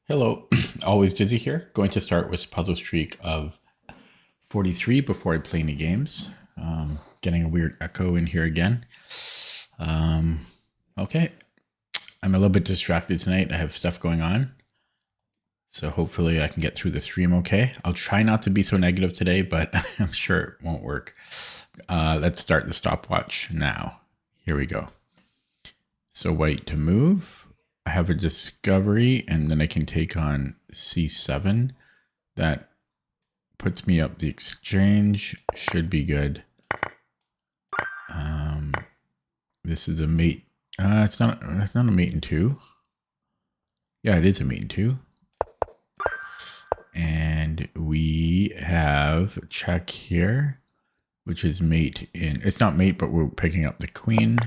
Hello, always Dizzy here. Going to start with puzzle streak of 43 before I play any games. Getting a weird echo in here again. Okay, I'm a little bit distracted tonight. I have stuff going on. So hopefully I can get through the stream okay. I'll try not to be so negative today, but I'm sure it won't work. Let's start the stopwatch now. Here we go. So white to move. I have a discovery, and then I can take on C7. That puts me up the exchange. Should be good. This is a mate. It's not a mate in 2. Yeah, it is a mate in 2. And we have check here, which is mate in. It's not mate, but we're picking up the queen.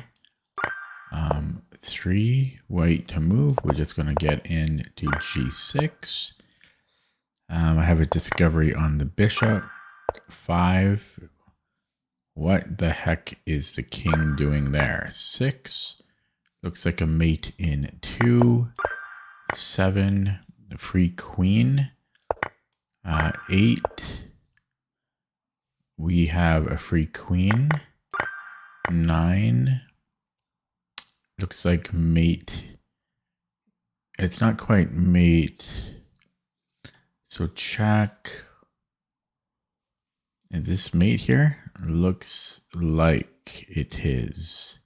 3 white to move. We're just going to get into G6. I have a discovery on the bishop. 5. What the heck is the king doing there? 6. Looks like a mate in 2. 7. Free queen. 8. We have a free queen. 9. Looks like mate. It's not quite mate. So check. And this mate here looks like it is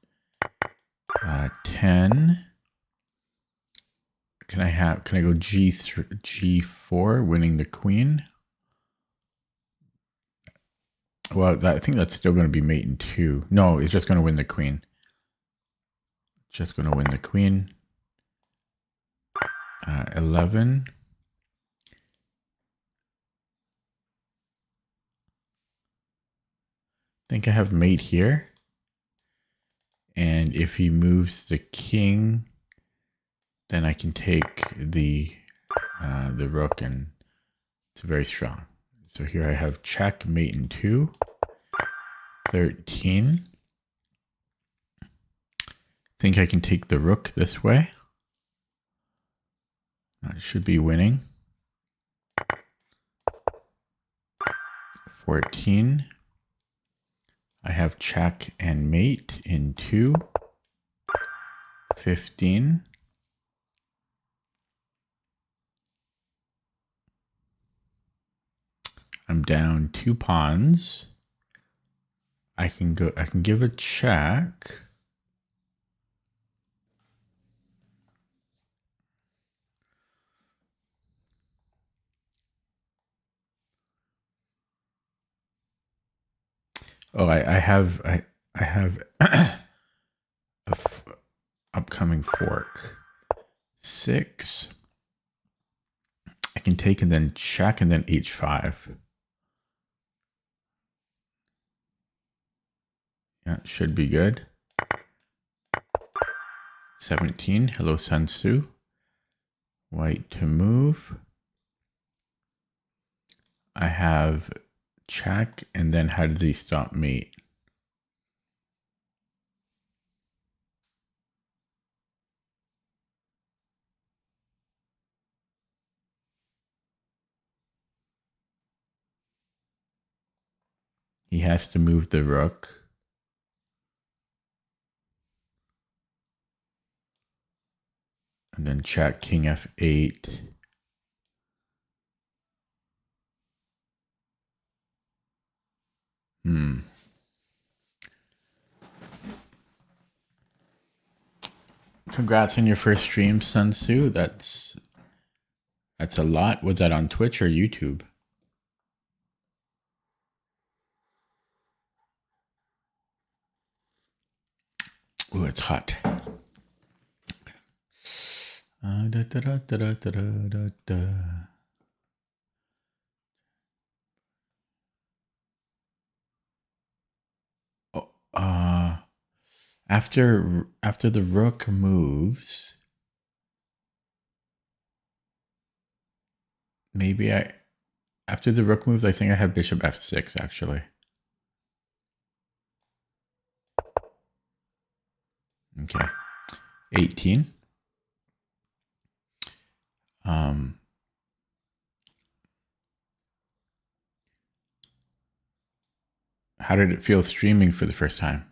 10. Can I go G3, G4, winning the queen? Well, I think that's still going to be mate in 2. No, it's just going to win the queen. Just going to win the queen. 11. I think I have mate here. And if he moves the king, then I can take the rook, and it's very strong. So here I have check, mate in 2. 13. Think I can take the rook this way. That should be winning. 14. I have check and mate in 2. 15. I'm down 2 pawns. I can give a check. Oh, I have a upcoming fork. 6. I can take and then check and then H5. Yeah, should be good. 17. Hello, Sun Tzu. White to move. I have check, and then how did he stop mate? He has to move the rook. And then check, king f8. Congrats on your first stream, Sun Tzu. That's a lot. Was that on Twitch or YouTube? Ooh, it's hot. After the rook moves, maybe after the rook moves, I think I have bishop f6 actually. Okay, 18. How did it feel streaming for the first time?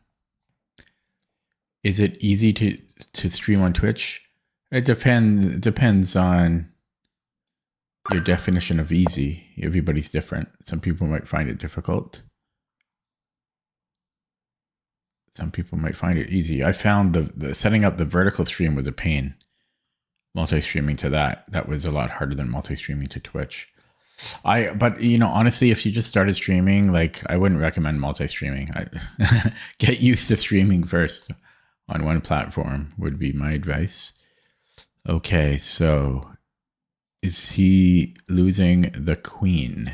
Is it easy to stream on Twitch? It depends on your definition of easy. Everybody's different. Some people might find it difficult. Some people might find it easy. I found the setting up the vertical stream was a pain. Multi-streaming to that was a lot harder than multi-streaming to Twitch. But you know, honestly, if you just started streaming, like I wouldn't recommend multi-streaming. Get used to streaming first on one platform would be my advice. Okay, so is he losing the queen?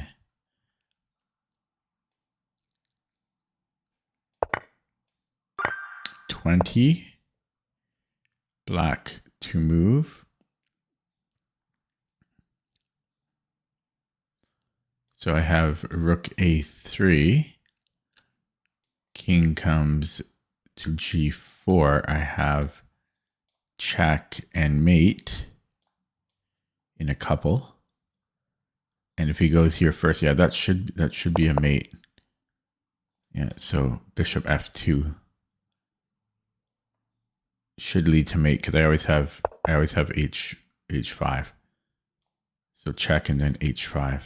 $20. Black to move. So I have rook a3. King comes to g4. I have check and mate in a couple. And if he goes here first, yeah, that should be a mate. Yeah, so bishop f2 should lead to mate because I always have h5. So check and then h5.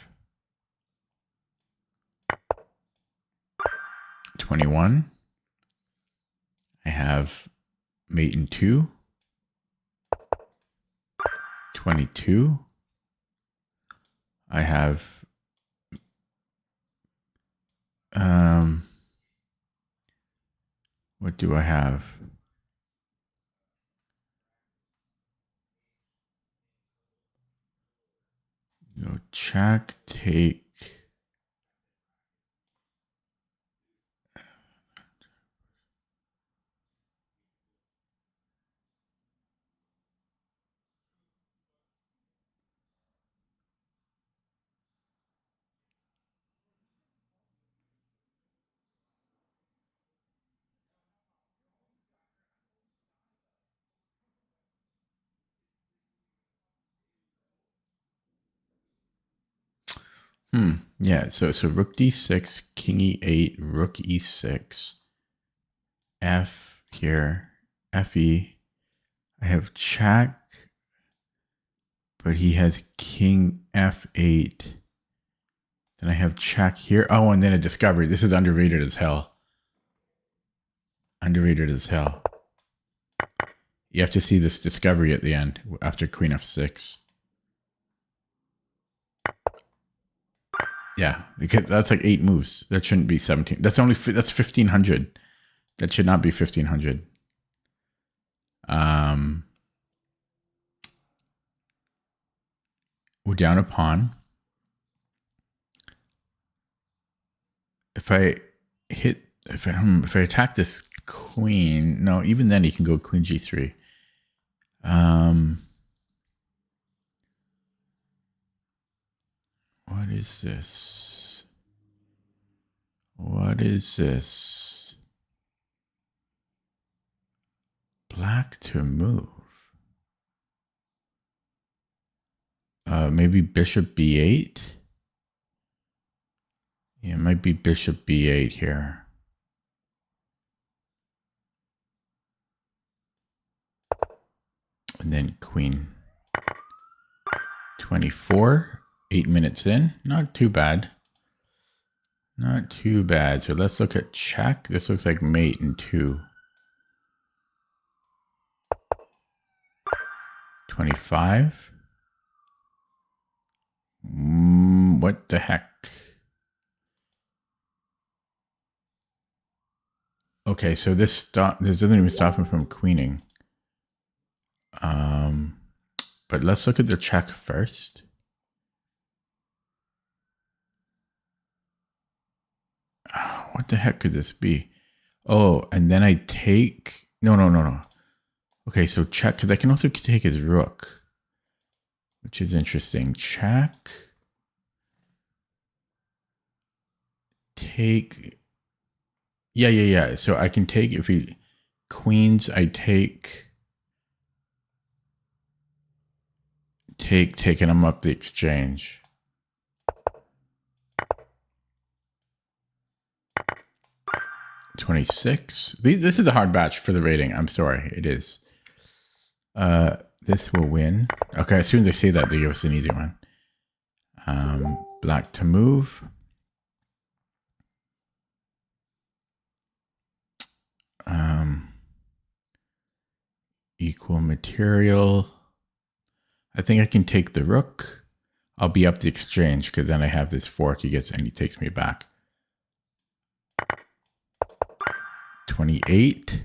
21. I have mate in 2. 22. I have what do I have? Go check, take. Yeah, so rook d6, king e8, rook e6, f here, fe. I have check, but he has king f8. Then I have check here. Oh, and then a discovery. This is underrated as hell. Underrated as hell. You have to see this discovery at the end after queen f6. Yeah, that's like 8 moves. That shouldn't be 17. That's 1500. That should not be 1500. We're down a pawn. If I attack this queen, no, even then he can go queen g3. What is this? What is this? Black to move. Maybe bishop b8. Yeah, it might be bishop b8 here. And then queen. 24. 8 minutes in. Not too bad. Not too bad. So let's look at check. This looks like mate in 2. 25. What the heck? Okay, so this doesn't even stop him from queening. But let's look at the check first. What the heck could this be? Oh, and then I take... No. Okay, so check, because I can also take his rook, which is interesting. Check. Take... Yeah. So I can take, if he... Queens, I take... taking them up the exchange. $26. This is a hard batch for the rating. I'm sorry, it is. This will win. Okay, as soon as I say that, they give us an easy one. Black to move. Equal material. I think I can take the rook. I'll be up the exchange because then I have this fork he gets and he takes me back. 28.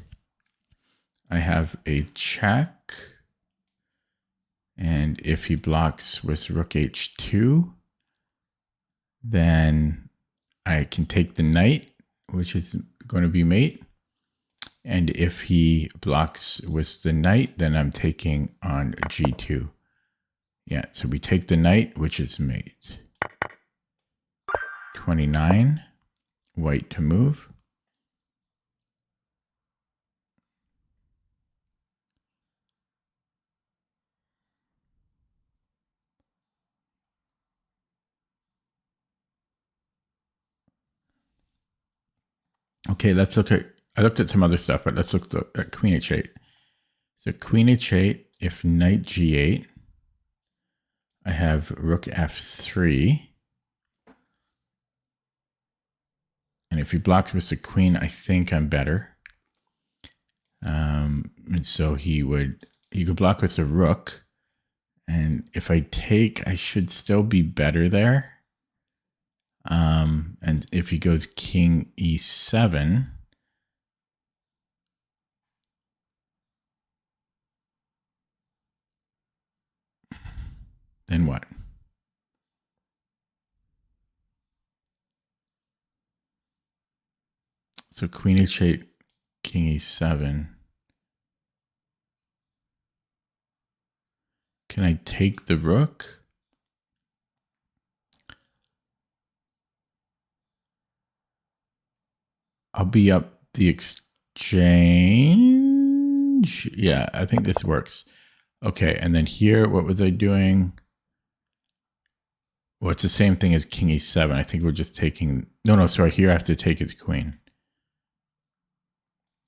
I have a check. And if he blocks with rook h2, then I can take the knight, which is going to be mate. And if he blocks with the knight, then I'm taking on g2. Yeah, so we take the knight, which is mate. 29, white to move. Okay, let's look at, I looked at some other stuff, but let's look at queen h8. So queen h8, if knight g8, I have rook f3. And if he blocks with the queen, I think I'm better. And so he could block with the rook. And if I take, I should still be better there. And if he goes king e7, then what? So queen h8, king e7. Can I take the rook? I'll be up the exchange. Yeah, I think this works. Okay, and then here, what was I doing? Well, it's the same thing as king e7. I think we're just taking... No, sorry. Here I have to take his queen.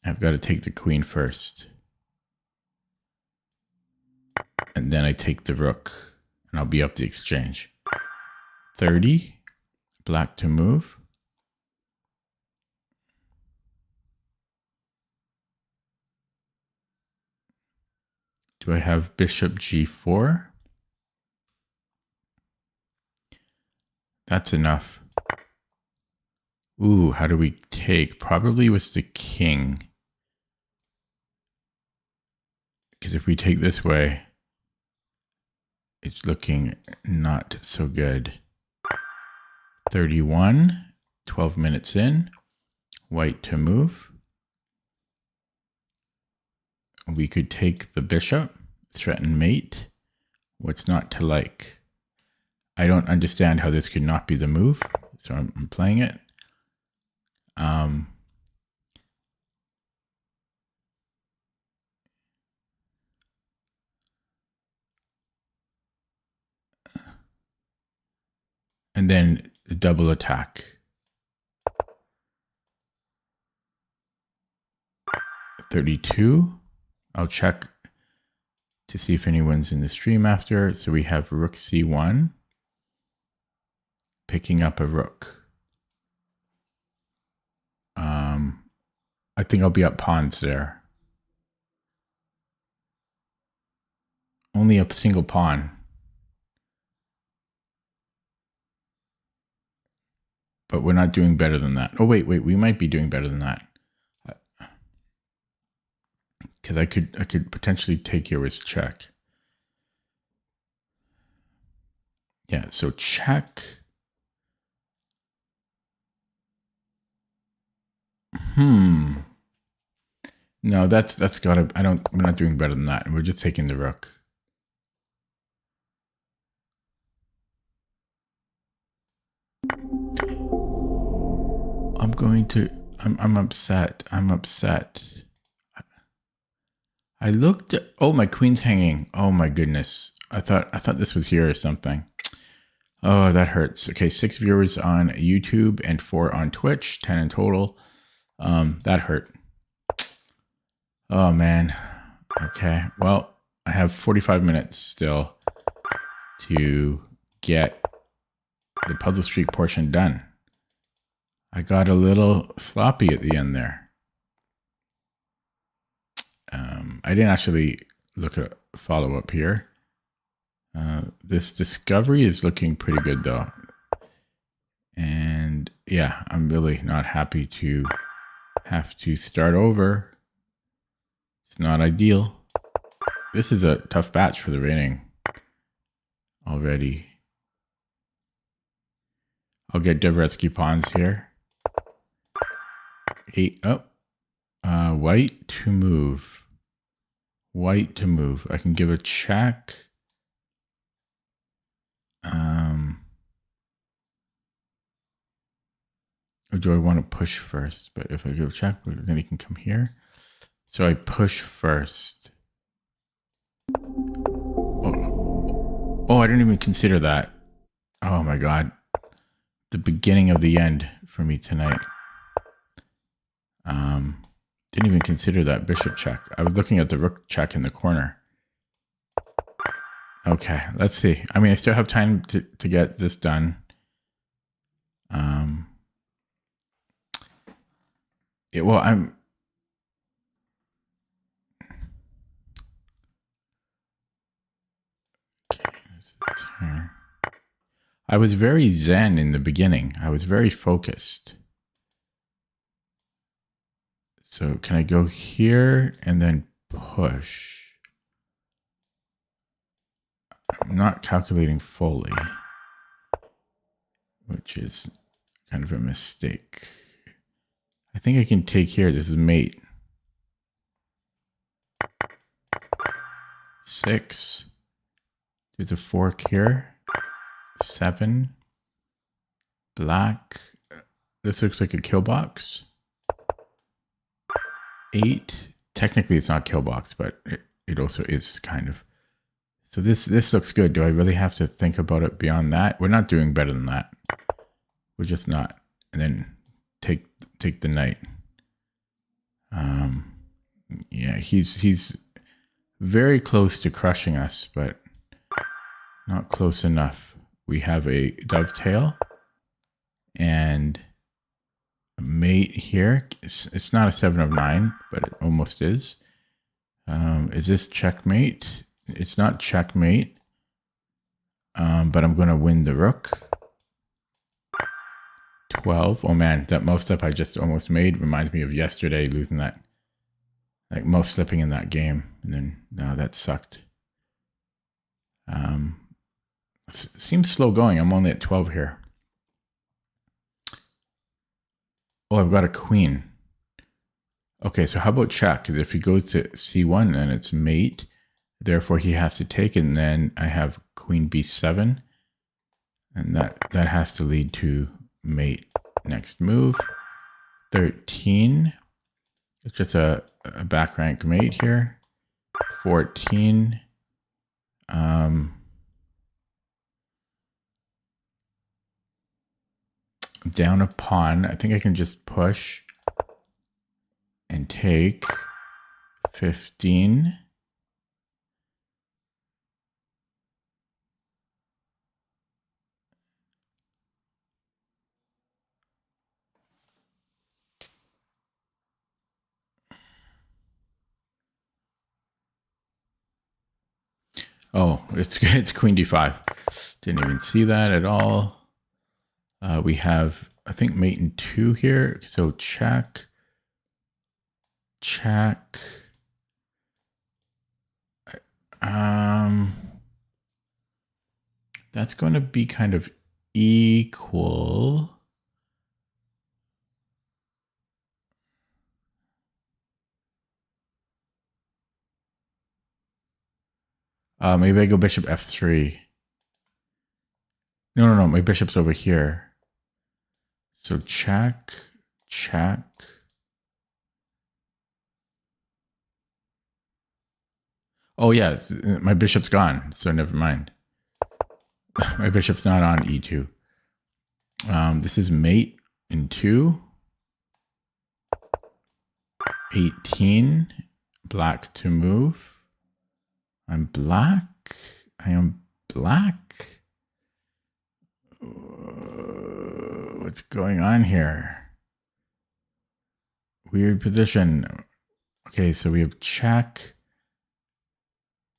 I've got to take the queen first. And then I take the rook. And I'll be up the exchange. 30. Black to move. Do I have bishop g4? That's enough. Ooh, how do we take? Probably with the king. Because if we take this way, it's looking not so good. 31, 12 minutes in. White to move. We could take the bishop, threaten mate. What's not to like? I don't understand how this could not be the move, so I'm playing it. And then the double attack. 32. I'll check to see if anyone's in the stream after. So we have rook c1, picking up a rook. I think I'll be up pawns there. Only a single pawn. But we're not doing better than that. Oh, wait, we might be doing better than that. Because I could potentially take here as check. Yeah, so check. No, that's gotta, we're not doing better than that. We're just taking the rook. I'm upset. I looked. Oh, my queen's hanging. Oh my goodness. I thought this was here or something. Oh, that hurts. Okay, 6 viewers on YouTube and 4 on Twitch, 10 in total. That hurt. Oh man. Okay. Well, I have 45 minutes still to get the puzzle streak portion done. I got a little sloppy at the end there. I didn't actually look at follow up here. This discovery is looking pretty good though. And yeah, I'm really not happy to have to start over. It's not ideal. This is a tough batch for the rating already. I'll get Dvoretsky pawns here. 8. Oh, white to move. White to move. I can give a check. Or do I want to push first? But if I give a check, then he can come here. So I push first. Oh, I didn't even consider that. Oh my god. The beginning of the end for me tonight. Didn't even consider that bishop check. I was looking at the rook check in the corner. Okay, let's see. I mean, I still have time to get this done. Well, I'm... Okay, this is here. I was very zen in the beginning. I was very focused. So can I go here and then push? I'm not calculating fully, which is kind of a mistake. I think I can take here. This is mate. 6. There's a fork here. 7. Black. This looks like a kill box. 8. Technically it's not kill box, but it also is kind of. So this looks good. Do I really have to think about it beyond that? We're not doing better than that. We're just not. And then take the knight. Yeah, he's very close to crushing us, but not close enough. We have a dovetail and a mate here. It's not a 7 of 9, but it almost is. Is this checkmate? It's not checkmate, but I'm going to win the rook. 12. Oh man, that mouse up I just almost made reminds me of yesterday losing that. Like mouse slipping in that game. And then, no, that sucked. Seems slow going. I'm only at 12 here. Oh, I've got a queen. Okay, so how about check? Because if he goes to c1, then it's mate. Therefore, he has to take it. And then I have queen b7. And that has to lead to mate. Next move. 13. It's just a back rank mate here. 14. Down a pawn. I think I can just push and take. 15. Oh, it's queen d5. Didn't even see that at all. We have, I think, mate in 2 here. So check. Check. That's going to be kind of equal. Maybe I go bishop f3. No, my bishop's over here. So check, check. Oh yeah, my bishop's gone, so never mind. My bishop's not on e2. This is mate in 2. 18. Black to move. I'm black. I am black. What's going on here? Weird position. Okay, so we have check.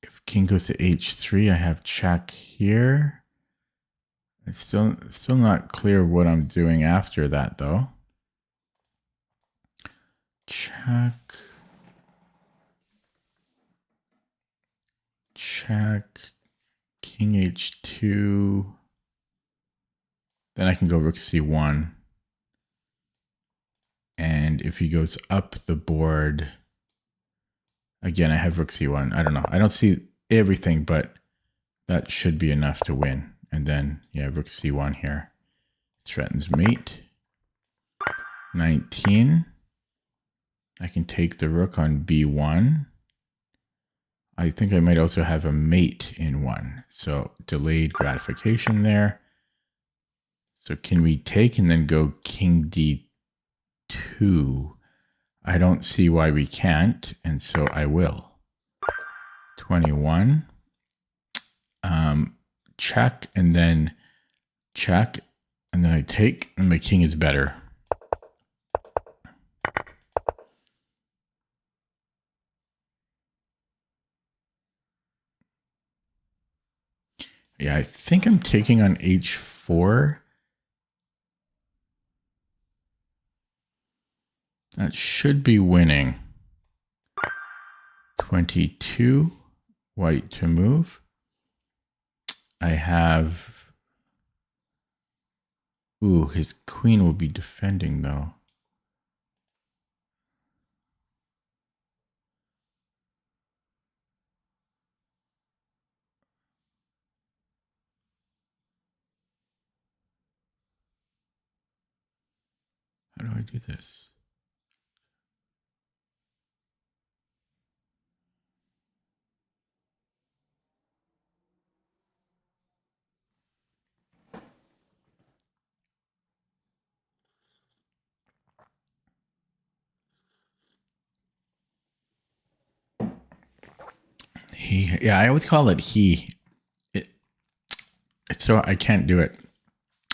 If king goes to h3, I have check here. It's still not clear what I'm doing after that, though. Check. Check. King h2. Then I can go rook c1. And if he goes up the board, again, I have rook c1. I don't know. I don't see everything, but that should be enough to win. And then, yeah, rook c1 here. Threatens mate. 19. I can take the rook on b1. I think I might also have a mate in 1. So delayed gratification there. So can we take and then go king d2? I don't see why we can't, and so I will. 21. Check, and then check, and then I take, and my king is better. Yeah, I think I'm taking on h4. That should be winning. 22. White to move. I have... Ooh, his queen will be defending, though. How do I do this? Yeah, I always call it he. It's so I can't do it.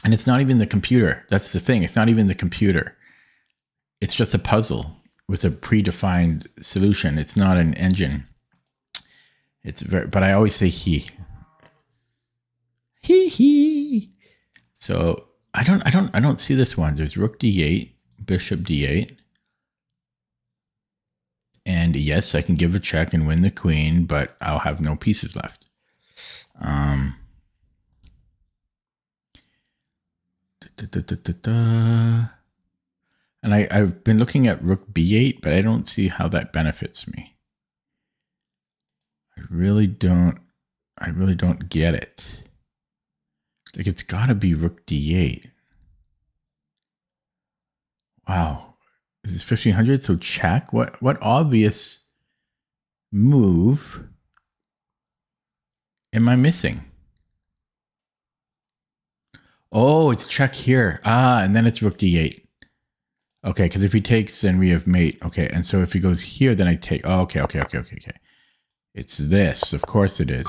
And it's not even the computer. That's the thing. It's not even the computer. It's just a puzzle with a predefined solution. It's not an engine. It's very, but I always say he. He. So I don't see this one. There's rook d8, bishop d8. And yes, I can give a check and win the queen, but I'll have no pieces left. And I've been looking at rook b8, but I don't see how that benefits me. I really don't get it. Like, it's got to be rook d8. Wow. Is this 1500? So check. What obvious move am I missing? Oh, it's check here. Ah, and then it's rook d8. Okay, because if he takes, then we have mate. Okay, and so if he goes here, then I take. Oh, okay. It's this. Of course it is.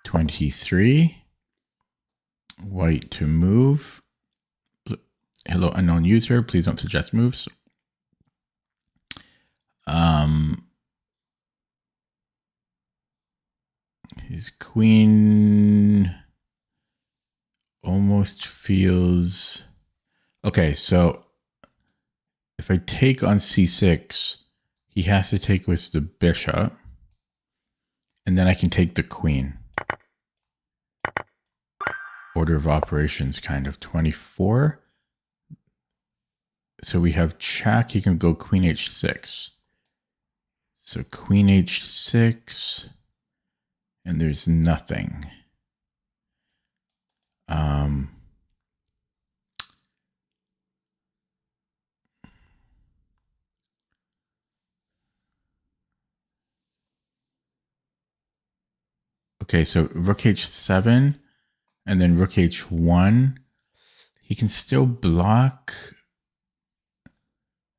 23. White to move. Hello, unknown user. Please don't suggest moves. His queen almost feels... Okay, so if I take on c6, he has to take with the bishop, and then I can take the queen. Order of operations, kind of. 24. So we have check. He can go queen h6. So queen h6, and there's nothing. Okay, so rook h7 and then rook h1. He can still block.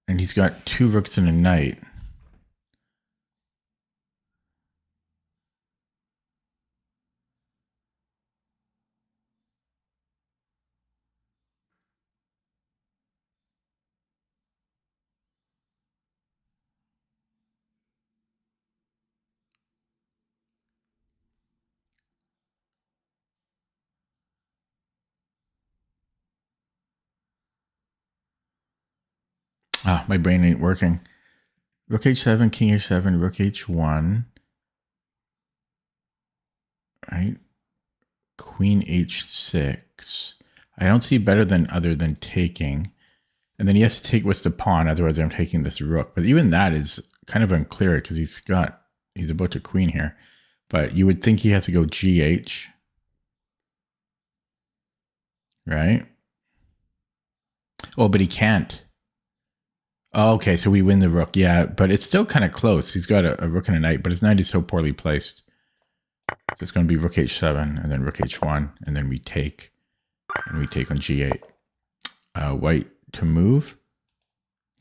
And he's got 2 rooks and a knight. Ah, my brain ain't working. Rook h7, king h7, rook h1. Right? Queen h6. I don't see better than other than taking. And then he has to take with the pawn, otherwise I'm taking this rook. But even that is kind of unclear because he's about to queen here. But you would think he has to go gh. Right? Oh, but he can't. Oh, okay, so we win the rook. Yeah, but it's still kind of close. He's got a rook and a knight, but his knight is so poorly placed. So it's going to be rook h7 and then rook h1, and then we take, and we take on g8. White to move.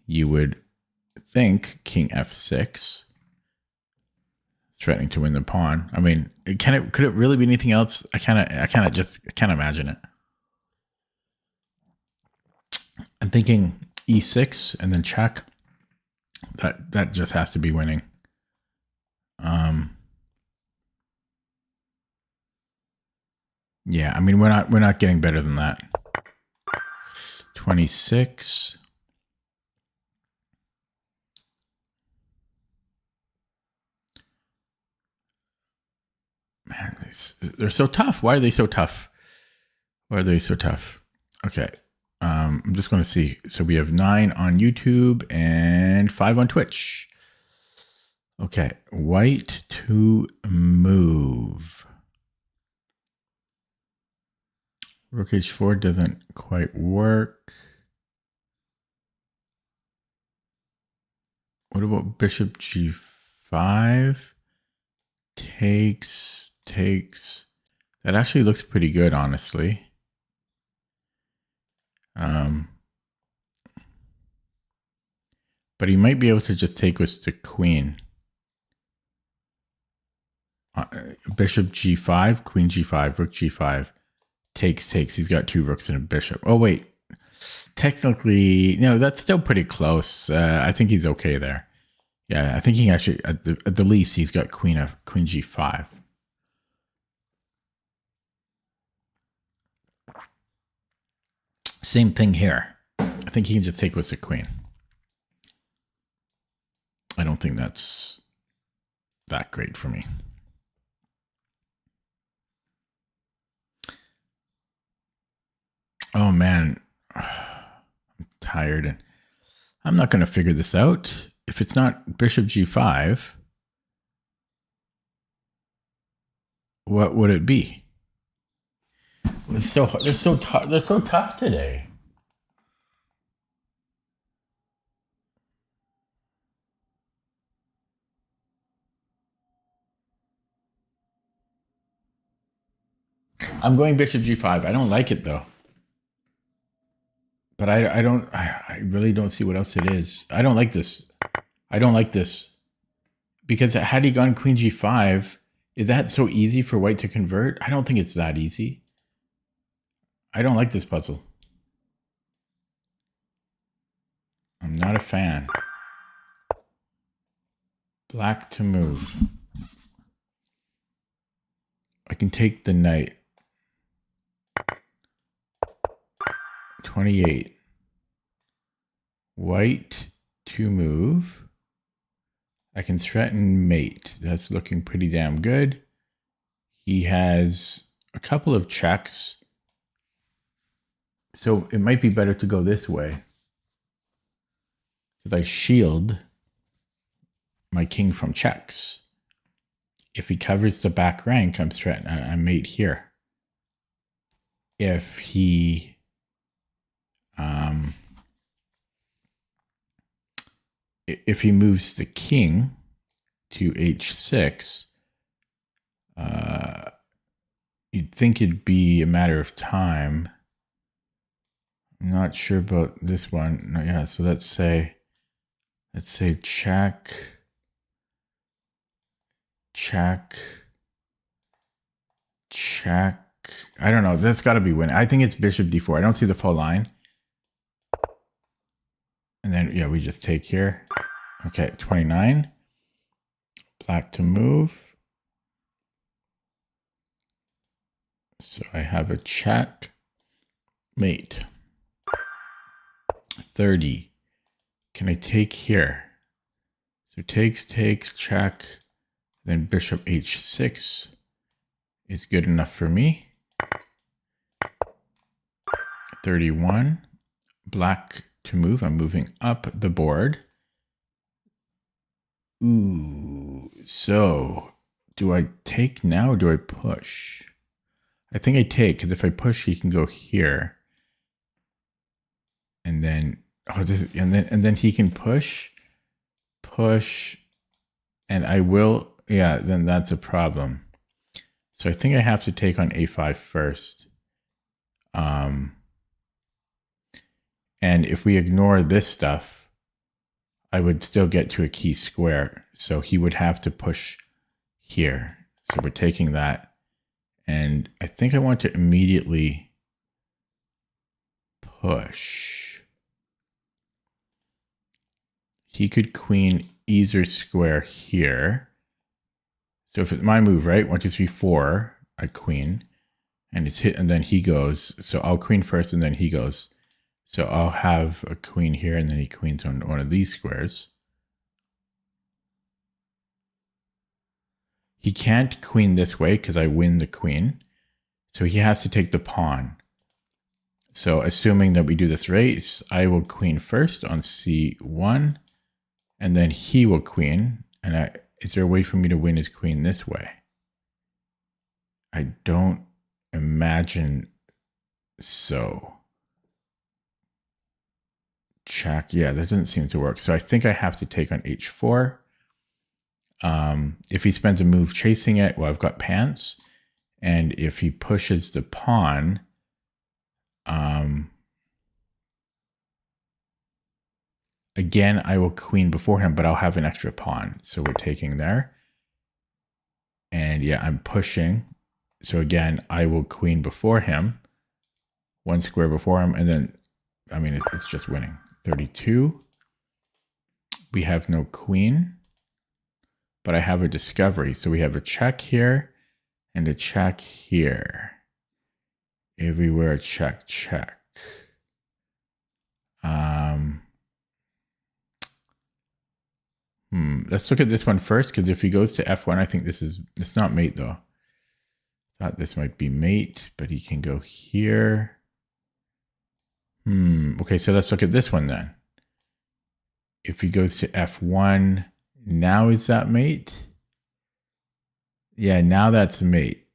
You would think king f6, threatening to win the pawn. I mean, could it really be anything else? I can't imagine it. I'm thinking e6 and then check. That just has to be winning. Yeah, I mean we're not getting better than that. 26. Man, they're so tough. Why are they so tough? Why are they so tough? Okay. I'm just going to see. So we have 9 on YouTube and 5 on Twitch. Okay. White to move. Rook h4 doesn't quite work. What about bishop g5? Takes. That actually looks pretty good, honestly. But he might be able to just take with the queen. Bishop g5, queen g5, rook g5. Takes. He's got 2 rooks and a bishop. Oh, wait. Technically, no, that's still pretty close. I think he's okay there. Yeah, I think he actually, at the least, he's got queen g5. Same thing here. I think he can just take with the queen. I don't think that's that great for me. Oh man, I'm tired and I'm not going to figure this out. If it's not bishop g5, what would it be? They're so tough today. I'm going bishop g5. I don't like it though. But I really don't see what else it is. I don't like this. I don't like this. Because had he gone queen g5, is that so easy for white to convert? I don't think it's that easy. I don't like this puzzle. I'm not a fan. Black to move. I can take the knight. 28. White to move. I can threaten mate. That's looking pretty damn good. He has a couple of checks. So it might be better to go this way. Because I shield my king from checks. If he covers the back rank, I'm threatened. I'm mate here. If he moves the king to h6, You'd think it'd be a matter of time. I'm not sure about this one. No, yeah, so let's say check. I don't know. That's got to be winning. I think it's bishop d4. I don't see the full line. And then, yeah, we just take here. Okay, 29. Black to move. So I have a check. Mate. 30. Can I take here? So takes, check. Then bishop h6 is good enough for me. 31. Black to move. I'm moving up the board. Ooh, so do I take now or do I push? I think I take, because if I push, he can go here. And then, and then he can push, and I will, yeah, then that's a problem. So I think I have to take on a5 first. And if we ignore this stuff, I would still get to a key square. So he would have to push here. So we're taking that. And I think I want to immediately push. He could queen either square here. So if it's my move, right? 1, 2, 3, 4, I queen. And it's hit, and then he goes. So I'll queen first, and then he goes. So I'll have a queen here, and then he queens on one of these squares. He can't queen this way because I win the queen. So he has to take the pawn. So assuming that we do this race, I will queen first on c1, and then he will queen. And is there a way for me to win his queen this way? I don't imagine so. Check. Yeah, that doesn't seem to work. So I think I have to take on h4. If he spends a move chasing it, well, I've got pants. And if he pushes the pawn, again, I will queen before him, but I'll have an extra pawn. So we're taking there. And yeah, I'm pushing. So again, I will queen before him, one square before him. And then, I mean, it's just winning. 32. We have no queen, but I have a discovery. So we have a check here and a check here. Everywhere, check. Let's look at this one first, because if he goes to f1, I think it's not mate though. Thought this might be mate, but he can go here. Okay, so let's look at this one then. If he goes to f1, now is that mate? Yeah, now that's mate.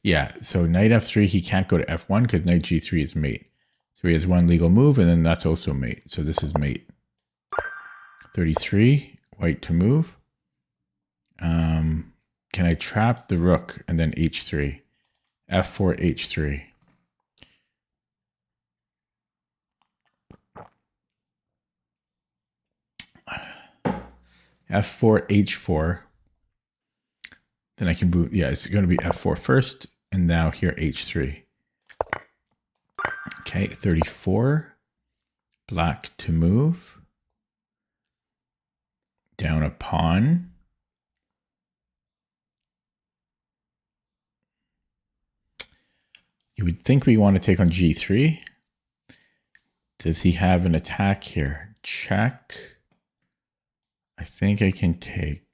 Yeah, so knight f3, he can't go to f1 because knight g3 is mate. So he has one legal move, and then that's also mate. So this is mate. 33, white to move. Can I trap the rook and then h3? f4, h3. f4, h4. Then I can boot. Yeah, it's going to be f4 first, and now here h3. Okay, 34. Black to move. Down a pawn. You would think we want to take on g3. Does he have an attack here? Check. I think I can take.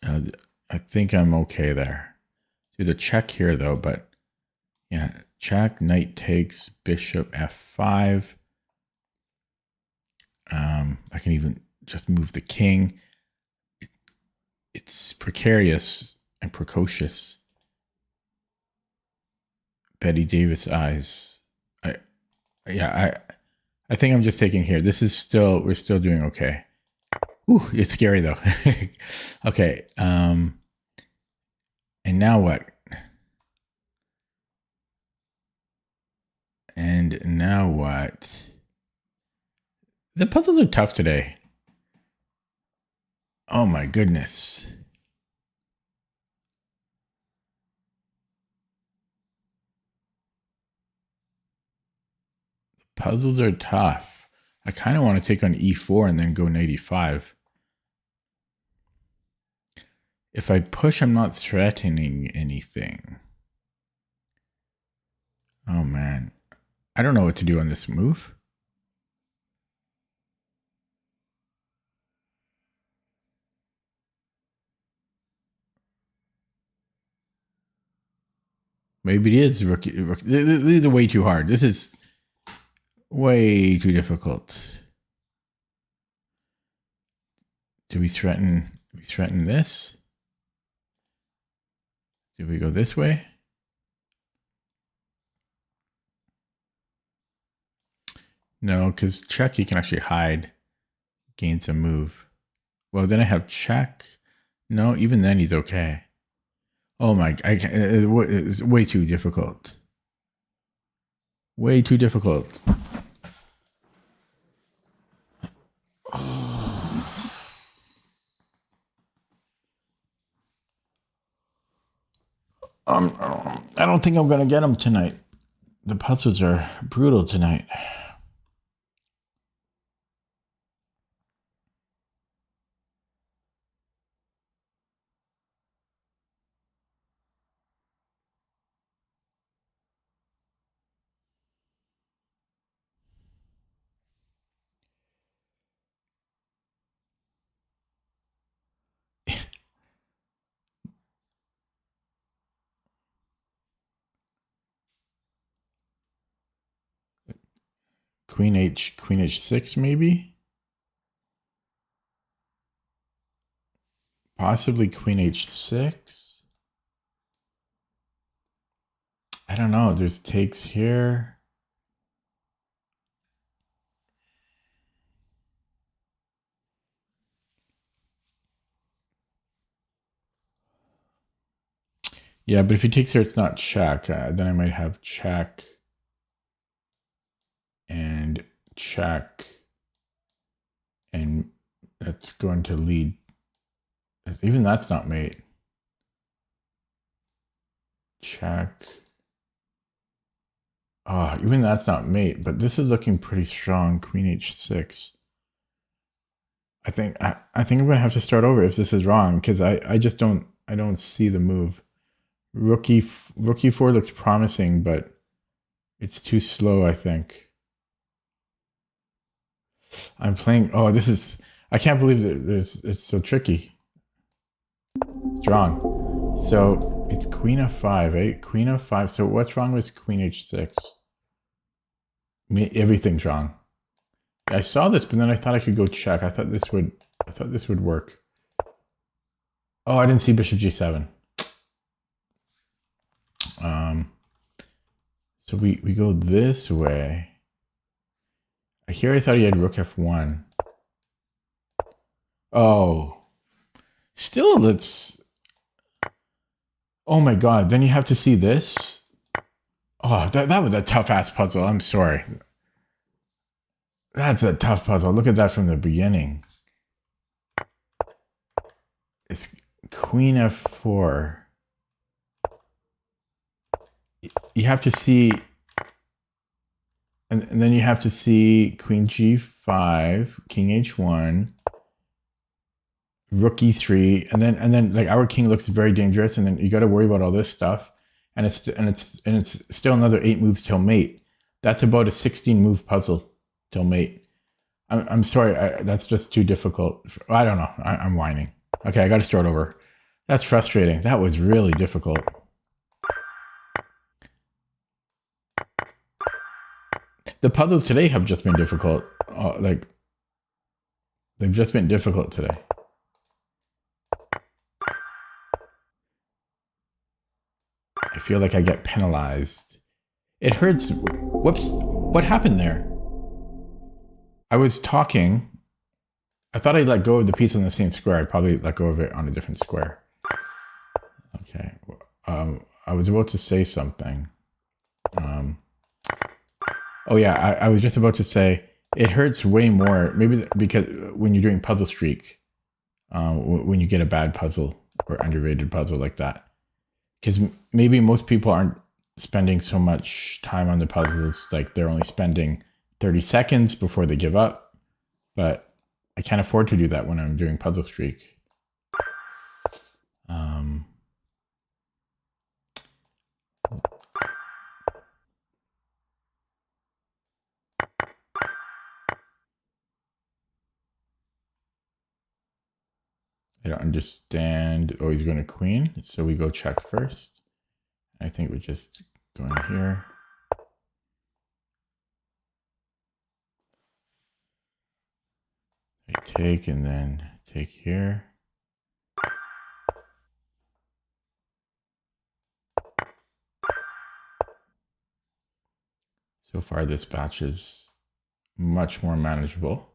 I think I'm okay there. Do the check here though, but yeah, check, knight takes, bishop f5. I can even just move the king. It's precarious and precocious. Betty Davis eyes. I think I'm just taking here. This is still, we're still doing okay. Ooh, it's scary though. Okay. And now what? And now what? The puzzles are tough today. Oh my goodness. Puzzles are tough. I kind of want to take on e4 and then go knight e5. If I push, I'm not threatening anything. Oh man. I don't know what to do on this move. Maybe it is rookie. These are way too hard. This is way too difficult. Do we threaten this? Do we go this way? No, because check you can actually hide, gains a move. Well, then I have check. No, even then he's okay. Oh my, it's way too difficult. Way too difficult. I don't think I'm gonna get him tonight. The puzzles are brutal tonight. Queen h6 maybe? Possibly queen h6. I don't know. There's takes here. Yeah, but if he takes here, it's not check. Then I might have check and check, and that's going to lead. Even that's not mate. Check. Oh, even that's not mate, but this is looking pretty strong. Queen h6. I think I'm gonna have to start over if this is wrong, because I just don't see the move. Rook e4 looks promising, but it's too slow, I think. I'm playing. Oh, this is. I can't believe that it's so tricky. It's wrong. So it's queen f5, eh? Queen f5. So what's wrong with queen h6? Everything's wrong. I saw this, but then I thought I could go check. I thought this would work. Oh, I didn't see bishop g7. So we go this way. Here I thought he had rook f1. Oh. Still, it's... Oh my god, then you have to see this? Oh, that was a tough-ass puzzle. I'm sorry. That's a tough puzzle. Look at that from the beginning. It's queen f4. You have to see... And then you have to see queen g5, king h1, rook e3, and then like our king looks very dangerous, and then you got to worry about all this stuff, and it's still another 8 moves till mate. That's about a 16 move puzzle till mate. I'm sorry, that's just too difficult. I don't know. I'm whining. Okay, I got to start over. That's frustrating. That was really difficult. The puzzles today have just been difficult. Like, they've just been difficult today. I feel like I get penalized. It hurts. Whoops. What happened there? I was talking. I thought I'd let go of the piece on the same square. I'd probably let go of it on a different square. Okay. I was about to say something. Oh yeah, I was just about to say it hurts way more. Maybe because when you're doing puzzle streak, when you get a bad puzzle or underrated puzzle like that, because maybe most people aren't spending so much time on the puzzles. Like they're only spending 30 seconds before they give up. But I can't afford to do that when I'm doing puzzle streak. I don't understand. Oh, he's going to queen. So we go check first. I think we're just going here. I take and then take here. So far, this batch is much more manageable.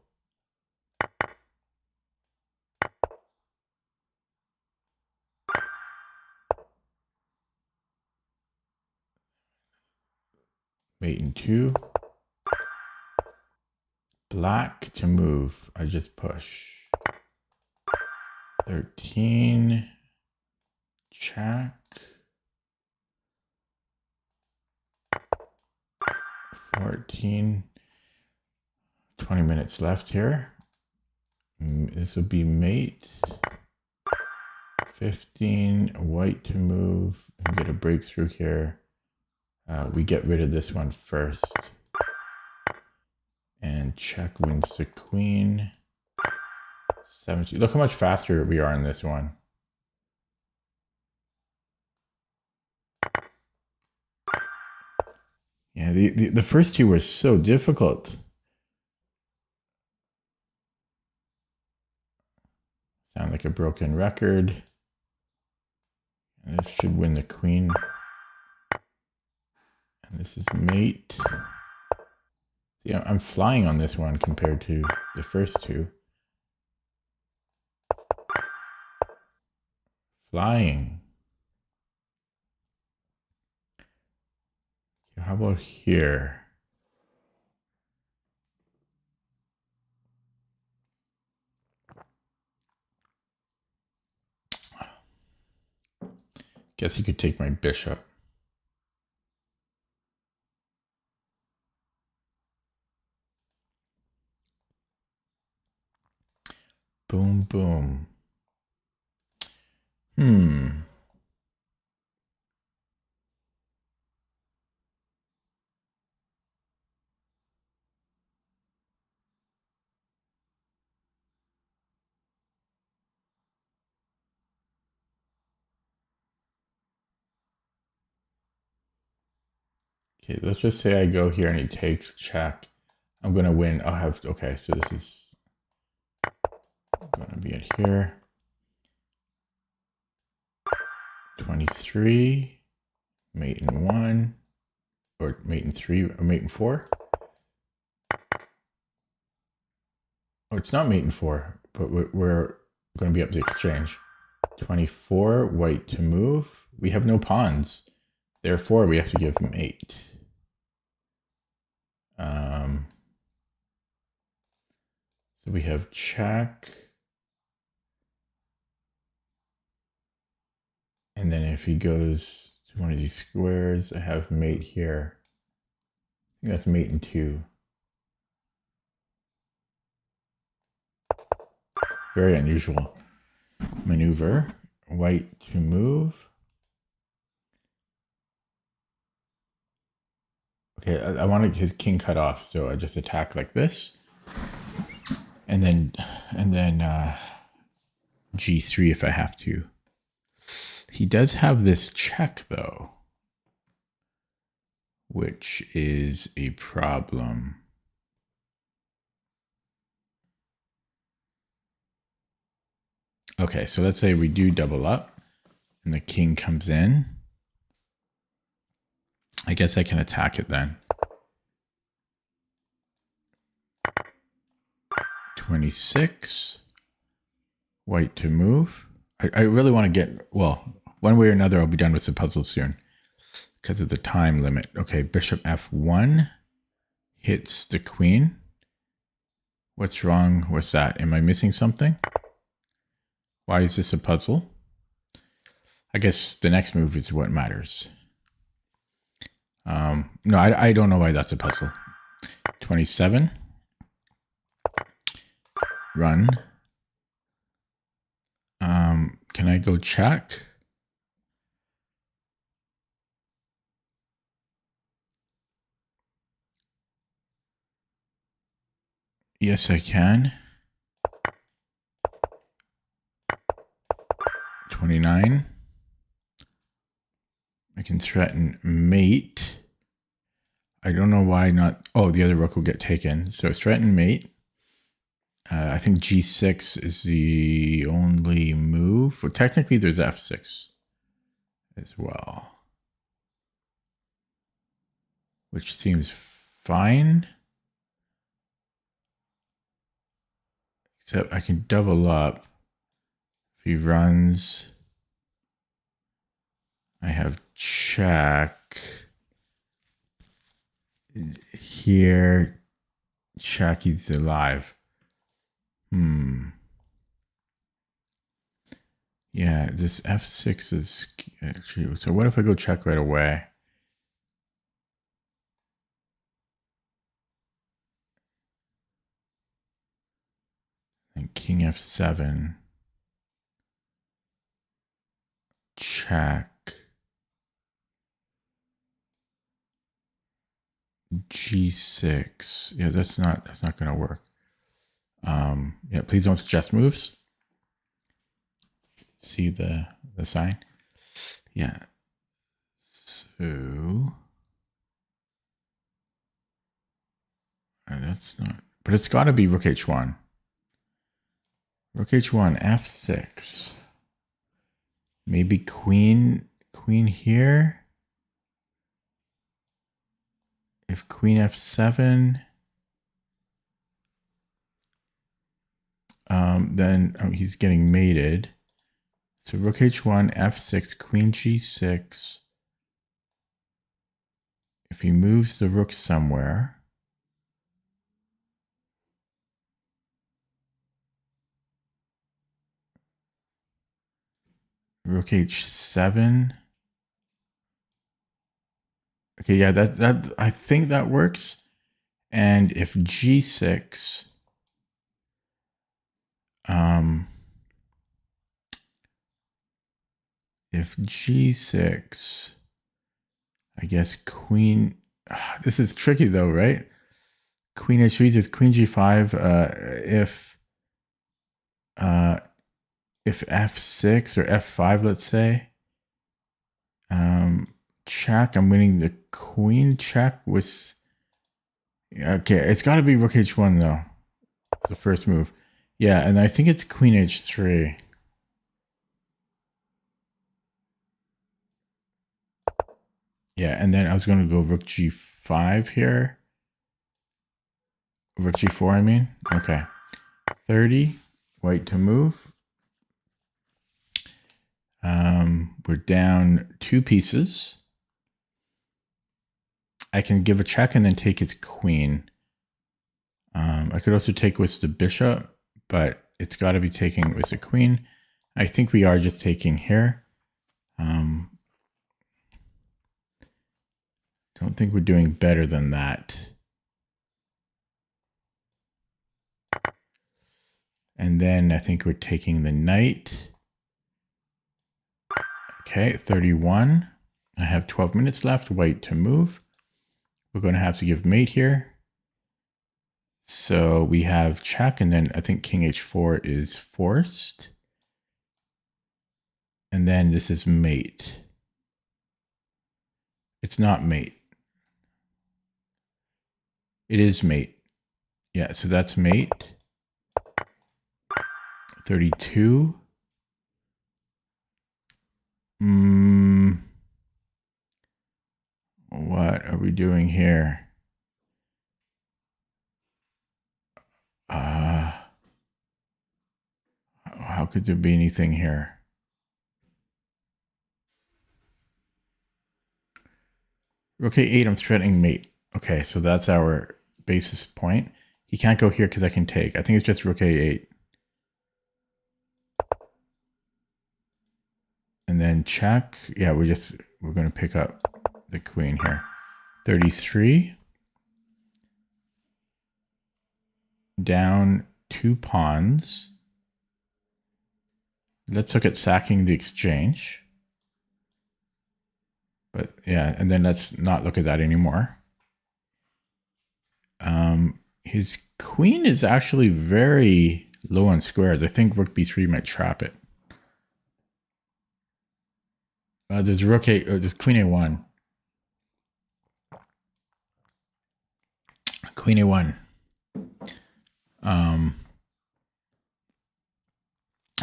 Mate and 2. Black to move. I just push. 13. Check. 14. 20 minutes left here. This would be mate. 15. White to move. And get a breakthrough here. We get rid of this one first. And check wins the queen. 17. Look how much faster we are in this one. Yeah, the first two were so difficult. Sound like a broken record. And this should win the queen. And this is mate. Yeah, I'm flying on this one compared to the first two. Flying. Okay, how about here? Guess you could take my bishop. Boom, boom. Okay, let's just say I go here and he takes check. I'm going to win. I'll have, okay, so this is going to be it here. 23, mate in 1, or mate in 3, or mate in 4. Oh, it's not mate in 4, but we're going to be up to exchange. 24, white to move. We have no pawns. Therefore, we have to give him 8. So we have check. And then if he goes to one of these squares, I have mate here. I think that's mate in 2. Very unusual maneuver. White to move. Okay, I wanted his king cut off, so I just attack like this. And then G3 if I have to. He does have this check though, which is a problem. Okay, so let's say we do double up and the king comes in. I guess I can attack it then. 26. White to move. I really want to get, well, one way or another, I'll be done with the puzzle soon because of the time limit. Okay, bishop f1 hits the queen. What's wrong with that? Am I missing something? Why is this a puzzle? I guess the next move is what matters. No, I don't know why that's a puzzle. 27. Run. Can I go check? Yes, I can. 29. I can threaten mate. I don't know why not. Oh, the other rook will get taken. So threaten mate. I think g6 is the only move. Well, technically, there's f6 as well, which seems fine. Except I can double up. If he runs, I have check here. Check, he's alive. Yeah, this f6 is actually. So what if I go check right away? And king f7. Check. g6. Yeah, that's not going to work. Yeah, please don't suggest moves. See the sign? Yeah. So that's not, but it's got to be rook h1. Rook h1, f6. Maybe queen here. If queen f7, then he's getting mated. So rook h1, f6, queen g6. If he moves the rook somewhere, rook h7. Okay, yeah, that I think that works. And if g6, if g6, I guess queen. This is tricky though, right? Queen h3 is queen g5. If f6 or f5, let's say. Check. I'm winning the queen. Check with. Okay, it's got to be rook h1 though. The first move. Yeah, and I think it's queen h3. Yeah, and then I was going to go rook g5 here. Rook g4, I mean. Okay. 30. White to move. We're down 2 pieces. I can give a check and then take his queen. I could also take with the bishop, but it's got to be taking with the queen. I think we are just taking here. Don't think we're doing better than that. And then I think we're taking the knight. Okay, 31. I have 12 minutes left. White to move. We're going to have to give mate here. So we have check, and then I think king h4 is forced. And then this is mate. It's not mate. It is mate. Yeah, so that's mate. 32. What are we doing here? could there be anything here? Rook A8, I'm threatening mate. Okay, so that's our basis point. He can't go here because I can take. I think it's just Rook A8. And then check. Yeah, we're going to pick up the queen here. 33. Down 2 pawns. Let's look at sacking the exchange. But yeah, and then let's not look at that anymore. His queen is actually very low on squares. I think Rook B3 might trap it. There's Rook A, there's Queen A1. Queen A1.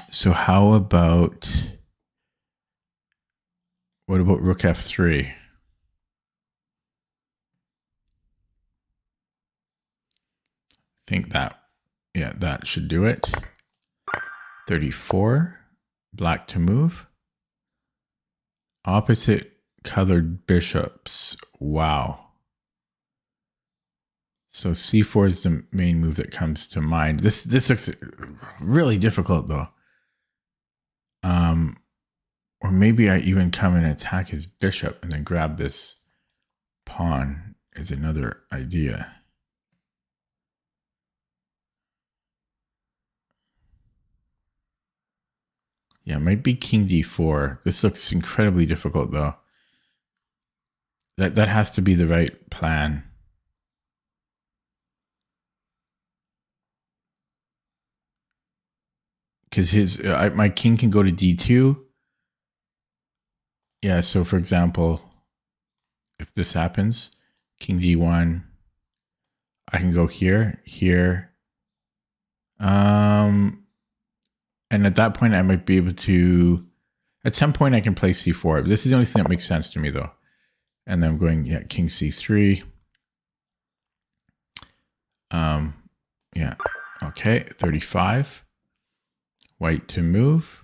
So how about, what about Rook F3? I think that, yeah, that should do it. 34, black to move. Opposite colored bishops. Wow. So C4 is the main move that comes to mind. This looks really difficult though. Or maybe I even come and attack his bishop and then grab this pawn is another idea. Yeah, it might be King D4. This looks incredibly difficult though. That has to be the right plan. Because my king can go to D2. Yeah, so for example, if this happens, King D1, I can go here, here. And at that point, I might be able to, at some point I can play C4. This is the only thing that makes sense to me though. And then I'm going, yeah, King C3. Yeah, okay, 35. White to move.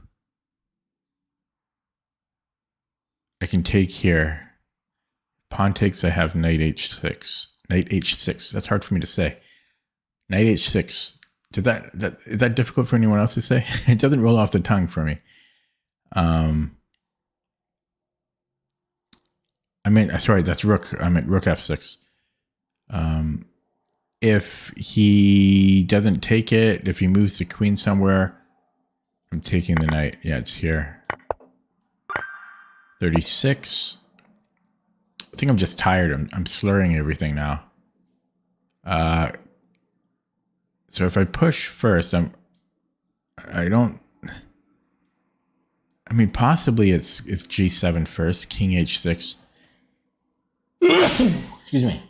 I can take here. Pawn takes, I have knight H6. Knight H6, that's hard for me to say. Knight H6. Is that difficult for anyone else to say? It doesn't roll off the tongue for me. Sorry, that's rook. I meant rook F6. If he doesn't take it, if he moves the queen somewhere, I'm taking the knight. Yeah, it's here. 36. I think I'm just tired. I'm slurring everything now. So if I push first, possibly it's G7 first, King H6. Excuse me.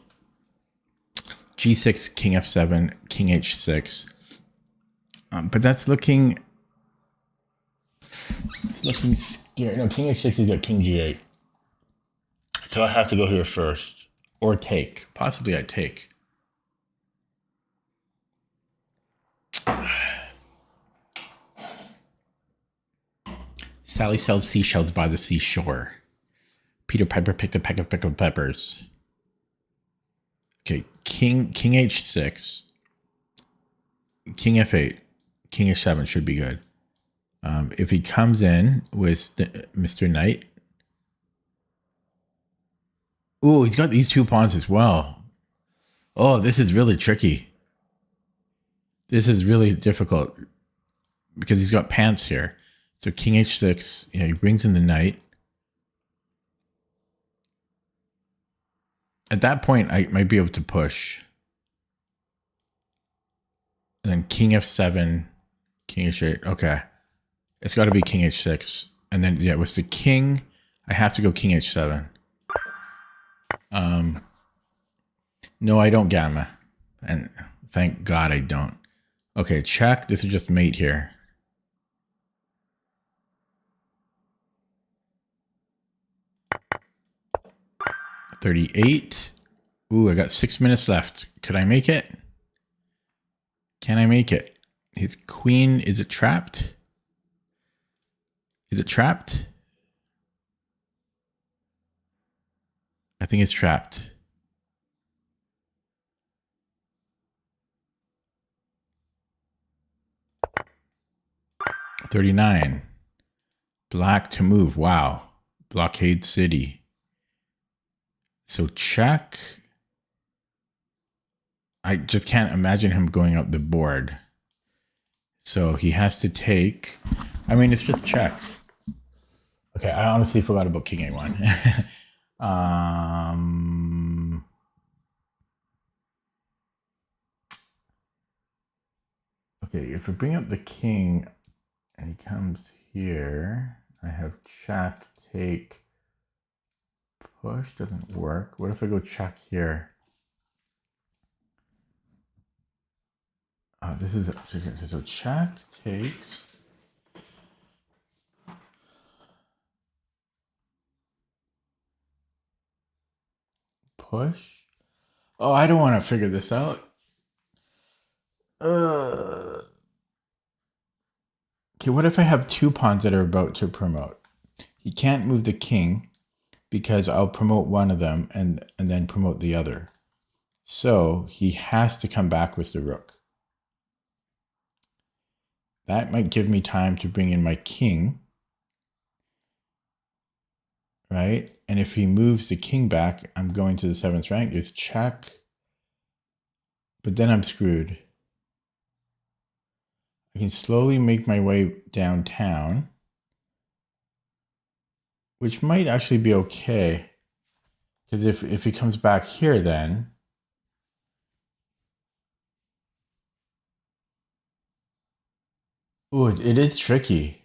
G6, King F7, King H6. But that's looking scary. No, King H6 is got King G8. So I have to go here first. Or take. Possibly I take. Sally sells seashells by the seashore. Peter Piper picked a peck of pickled peppers. Okay, King H6. King F8. King H7 should be good. If he comes in with Mr. Knight. Ooh, he's got these 2 pawns as well. Oh, this is really tricky. This is really difficult because he's got pants here. So King H6, he brings in the knight. At that point, I might be able to push. And then King F7, King H8. Okay. It's got to be King H6. And then, yeah, with the king, I have to go King H7. No, I don't gamma. And thank God I don't. Okay, check. This is just mate here. $38. Ooh, I got 6 minutes left. Could I make it? Can I make it? His queen, is it trapped? Is it trapped? I think it's trapped. $39. Black to move. Wow. Blockade city. So check. I just can't imagine him going up the board. So he has to take. I mean, it's just check. Okay, I honestly forgot about King A1. Okay, if we bring up the king and he comes here, I have check, take, push, doesn't work. What if I go check here? This is, so check, takes. Push. Oh, I don't want to figure this out. Okay, what if I have two pawns that are about to promote? He can't move the king because I'll promote one of them and then promote the other. So he has to come back with the rook. That might give me time to bring in my king. Right? And if he moves the king back, I'm going to the 7th rank. It's check. But then I'm screwed. I can slowly make my way downtown, which might actually be okay. Because if he comes back here then, oh, it is tricky.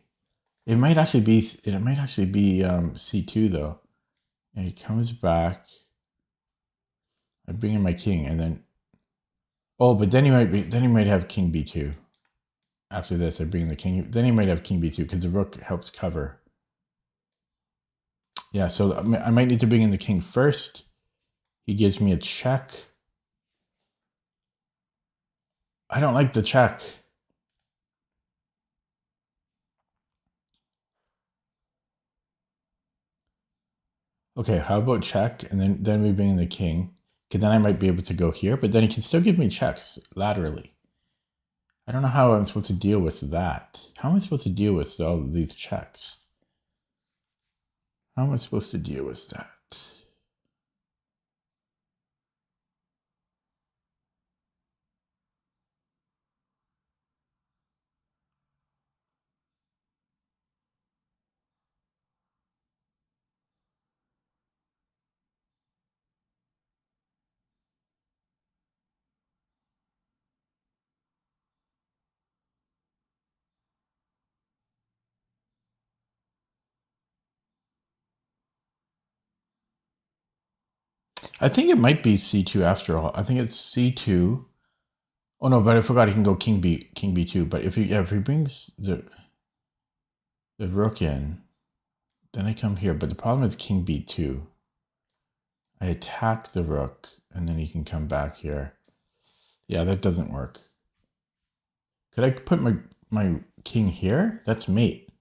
It might actually be C2 though. And he comes back. I bring in my king and then, oh, but then he might have king B2. After this, I bring the king. Then he might have king B2 because the rook helps cover. Yeah, so I might need to bring in the king first. He gives me a check. I don't like the check. Okay, how about check? And then we bring in the king. Because then I might be able to go here, but then he can still give me checks laterally. I don't know how I'm supposed to deal with that. How am I supposed to deal with all of these checks? How am I supposed to deal with that? I think it might be C2 after all. I think it's C2. Oh no, but I forgot he can go king B2. But if he brings the rook in, then I come here. But the problem is king B2. I attack the rook, and then he can come back here. Yeah, that doesn't work. Could I put my king here? That's mate.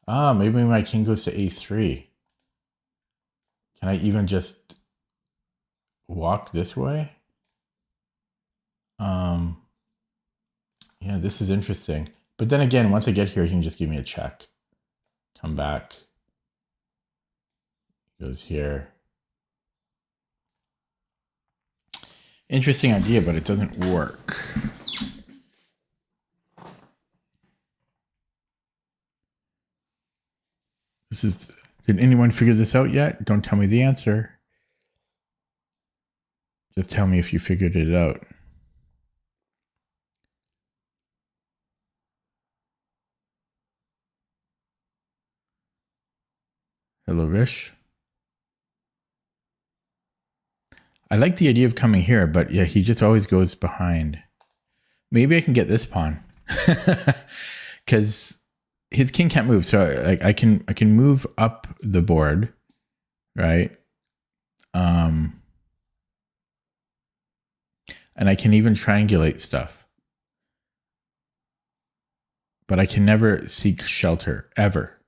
Ah, maybe my king goes to A3. Can I even just walk this way? Yeah, this is interesting. But then again, once I get here, he can just give me a check. Come back. Goes here. Interesting idea, but it doesn't work. Did anyone figure this out yet? Don't tell me the answer. Just tell me if you figured it out. Hello, Rish. I like the idea of coming here, but yeah, he just always goes behind. Maybe I can get this pawn. Because his king can't move. So like I can move up the board, right? And I can even triangulate stuff. But I can never seek shelter, ever.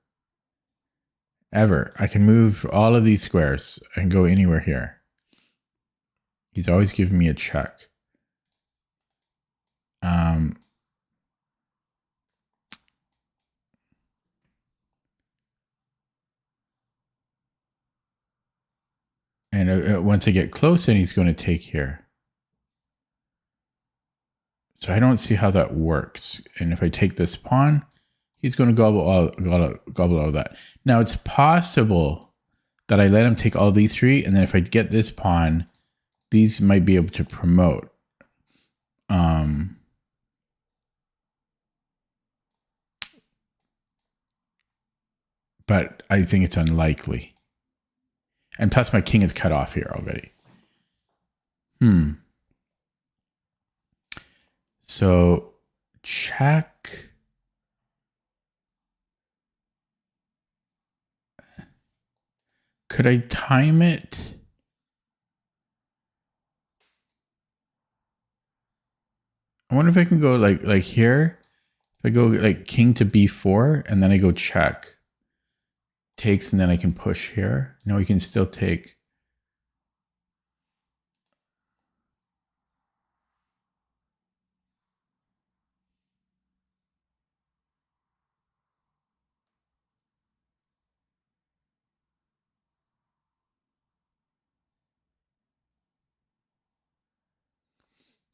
ever. I can move all of these squares and go anywhere here. He's always giving me a check. And once I get close, then he's going to take here. So I don't see how that works. And if I take this pawn, he's going to gobble all of that. Now, it's possible that I let him take all these three, and then if I get this pawn, these might be able to promote. But I think it's unlikely. And plus my king is cut off here already. So check. Could I time it? I wonder if I can go like here. If I go like king to b4 and then I go check. Takes and then I can push here. No, you can still take.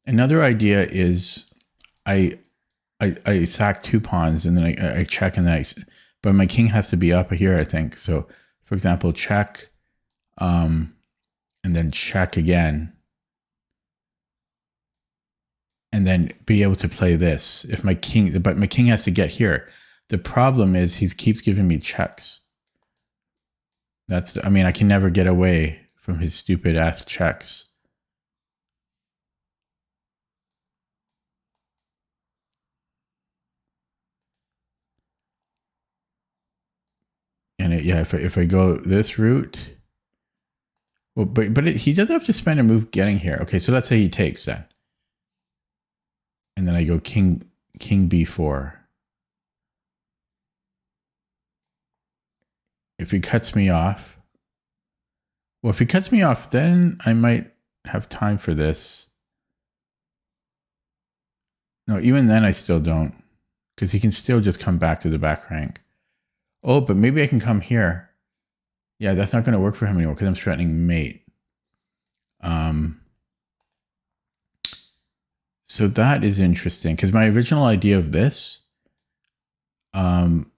Another idea is I sack 2 pawns and then I check and then but my king has to be up here, I think. So for example, check, and then check again. And then be able to play this. If my king, but my king has to get here. The problem is he keeps giving me checks. I mean, I can never get away from his stupid ass checks. And if I go this route, well, but he doesn't have to spend a move getting here. Okay, so let's say he takes then, and then I go king b4. If he cuts me off, well, if he cuts me off, then I might have time for this. No, even then I still don't, because he can still just come back to the back rank. Oh, but maybe I can come here. Yeah, that's not going to work for him anymore because I'm threatening mate. So that is interesting because my original idea of this didn't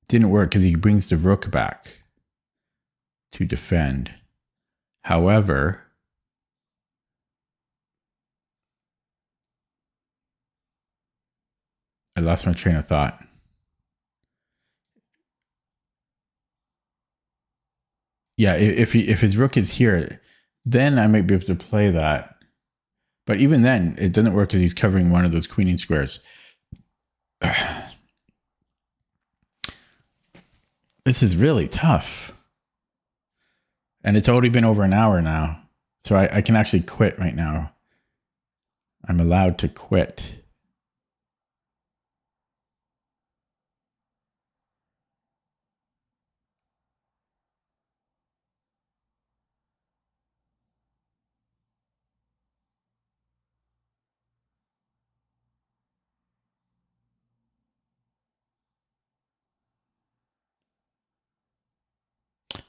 work because he brings the rook back to defend. However, I lost my train of thought. Yeah, if his rook is here, then I might be able to play that. But even then, it doesn't work because he's covering one of those queening squares. This is really tough. And it's already been over an hour now. So I can actually quit right now. I'm allowed to quit.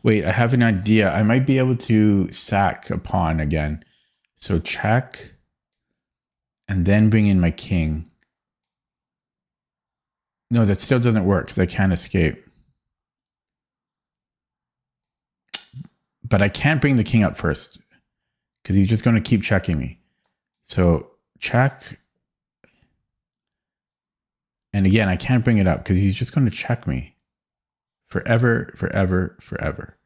Wait, I have an idea. I might be able to sack a pawn again. So check, and then bring in my king. No, that still doesn't work because I can't escape. But I can't bring the king up first because he's just going to keep checking me. So check. And again, I can't bring it up because he's just going to check me. Forever, forever, forever.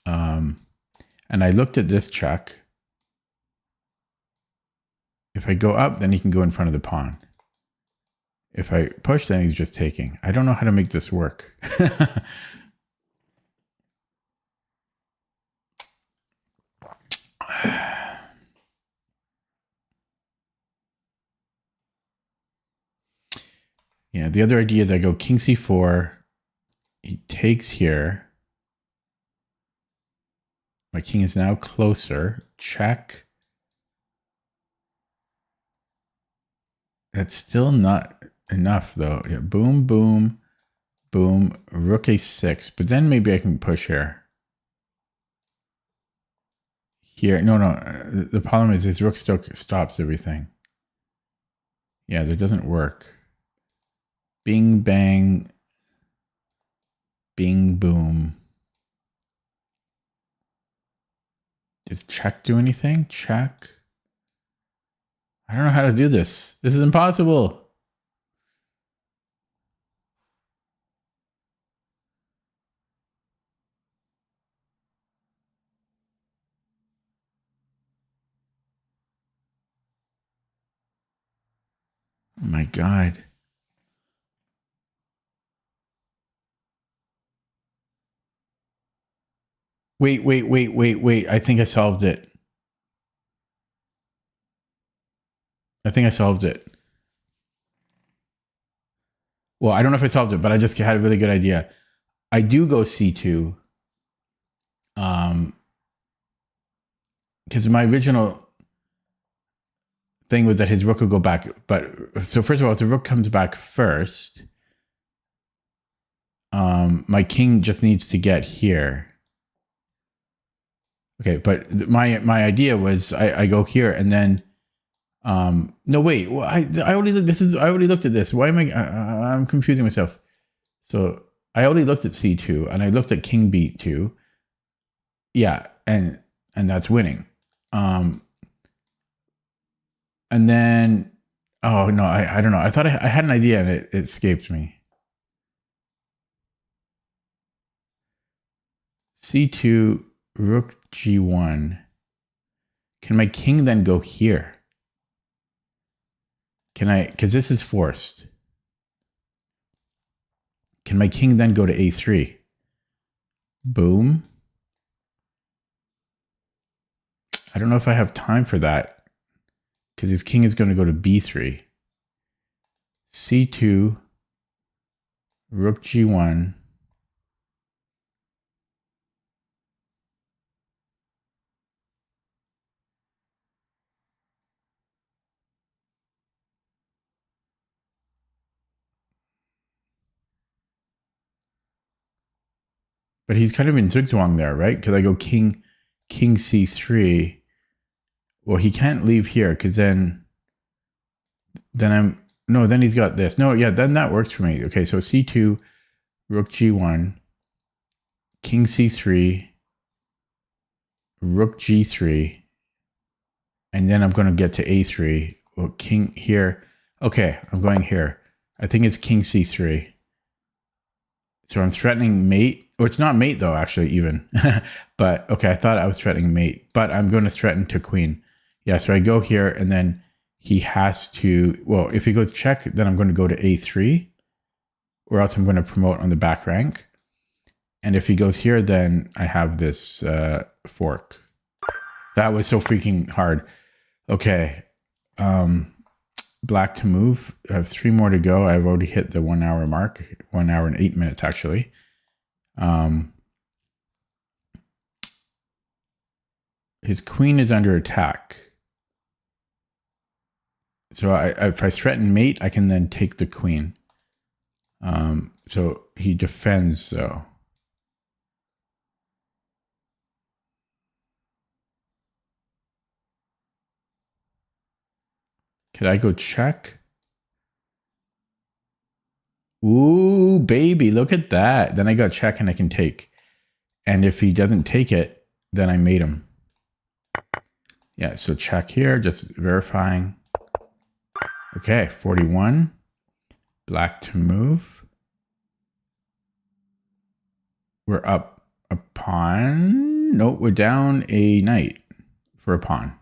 And I looked at this check. If I go up, then he can go in front of the pawn. If I push, then he's just taking. I don't know how to make this work. Yeah, the other idea is I go king c4, he takes here. My king is now closer. Check. That's still not enough though. Yeah, boom, boom, boom. Rook a6. But then maybe I can push here. Here, no. The problem is his rook still stops everything. Yeah, that doesn't work. Bing, bang. Bing, boom. Does check do anything? Check. I don't know how to do this. This is impossible. Oh my God. Wait. I think I solved it. Well, I don't know if I solved it, but I just had a really good idea. I do go c2. Because my original thing was that his rook would go back. But so first of all, if the rook comes back first, my king just needs to get here. Okay, but my idea was I go here and then no wait, well, I already looked at this. Why am I'm confusing myself? So I already looked at c2 and I looked at king b2. Yeah, and that's winning. And then oh no, I don't know. I thought I had an idea and it escaped me. c2 rook g1. Can my king then go here? Can I, because this is forced. Can my king then go to a3? Boom. I don't know if I have time for that because his king is going to go to b3. c2, rook g1. But he's kind of in zigzag there, right? Because I go king c3. Well, he can't leave here because then then he's got this. No, yeah, then that works for me. Okay, so c2, rook g1, king c3, rook g3, and then I'm going to get to a3. Well, king here. Okay, I'm going here. I think it's king c3. So I'm threatening mate. Oh, it's not mate though, actually, even. But okay, I thought I was threatening mate, but I'm going to threaten to queen. Yeah, so I go here and then he has to, well, if he goes check, then I'm going to go to a3 or else I'm going to promote on the back rank. And if he goes here, then I have this fork. That was so freaking hard. Okay. Black to move. I have 3 more to go. I've already hit the 1 hour mark. 1 hour and 8 minutes, actually. His queen is under attack. So if I threaten mate, I can then take the queen. So he defends, though. Could I go check? Ooh, baby, look at that. Then I got check and I can take. And if he doesn't take it, then I mate him. Yeah, so check here, just verifying. Okay, 41. Black to move. We're up a pawn. Nope, we're down a knight for a pawn.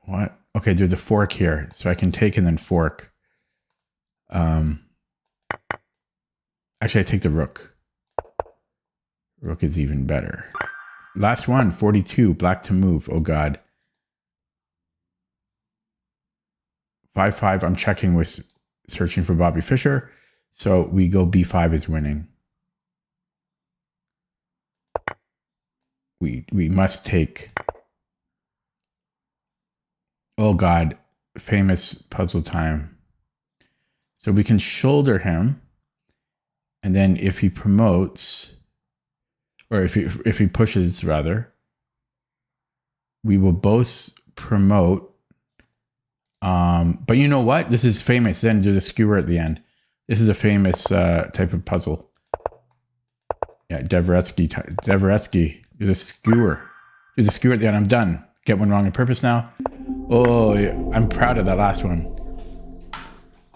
What? Okay, there's a fork here, so I can take and then fork. Actually, I take the rook. Rook is even better. Last one, 42, black to move. Oh, God. 5-5. I'm checking with searching for Bobby Fischer. So we go B5 is winning. We must take. Oh God, famous puzzle time. So we can shoulder him, and then if he promotes, or if he pushes rather, we will both promote. But you know what? This is famous. Then there's a skewer at the end. This is a famous type of puzzle. Yeah, Dvoretsky. There's a skewer. There's a skewer at the end. I'm done. Get one wrong on purpose now. Oh, yeah. I'm proud of that last one.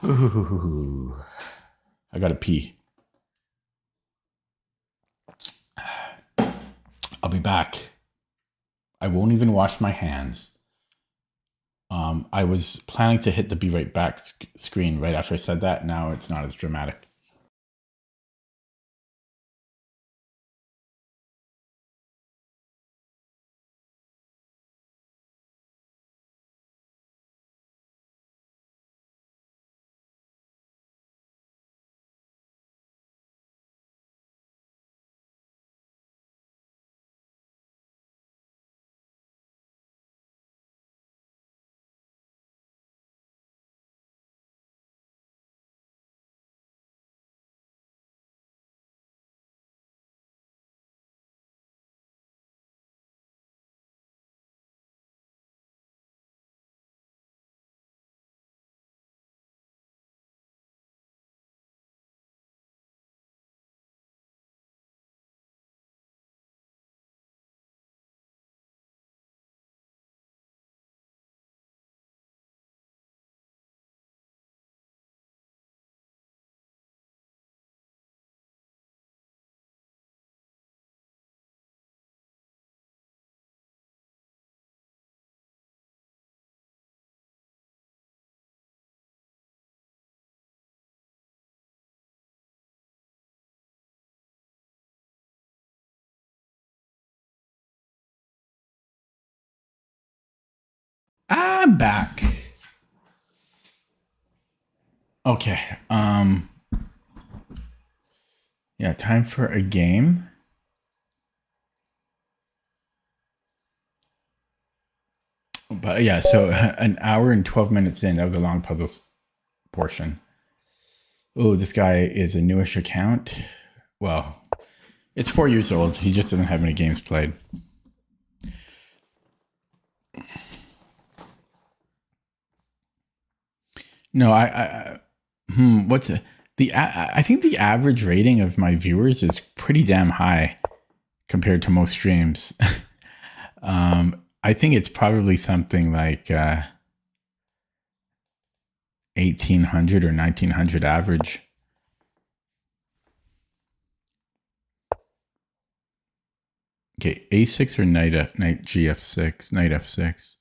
Ooh. I gotta pee. I'll be back. I won't even wash my hands. I was planning to hit the be right back screen right after I said that. Now it's not as dramatic. I'm back. Okay. Yeah, time for a game. But yeah, so an hour and 12 minutes in, that was a long puzzles portion. Oh, this guy is a newish account. Well, it's 4 years old. He just doesn't have any games played. No, what's I think the average rating of my viewers is pretty damn high compared to most streams. I think it's probably something like 1,800 or 1,900 average. Okay, A6 or knight GF6, knight F6.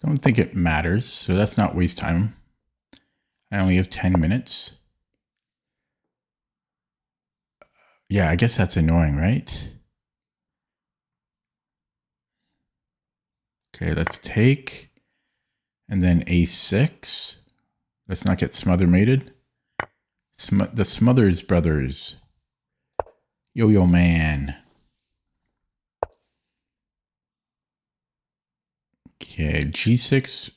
Don't think it matters, so let's not waste time. I only have 10 minutes. Yeah, I guess that's annoying, right? Okay, let's take, and then A6. Let's not get smother mated. The Smothers brothers. Yo man. Okay, G6.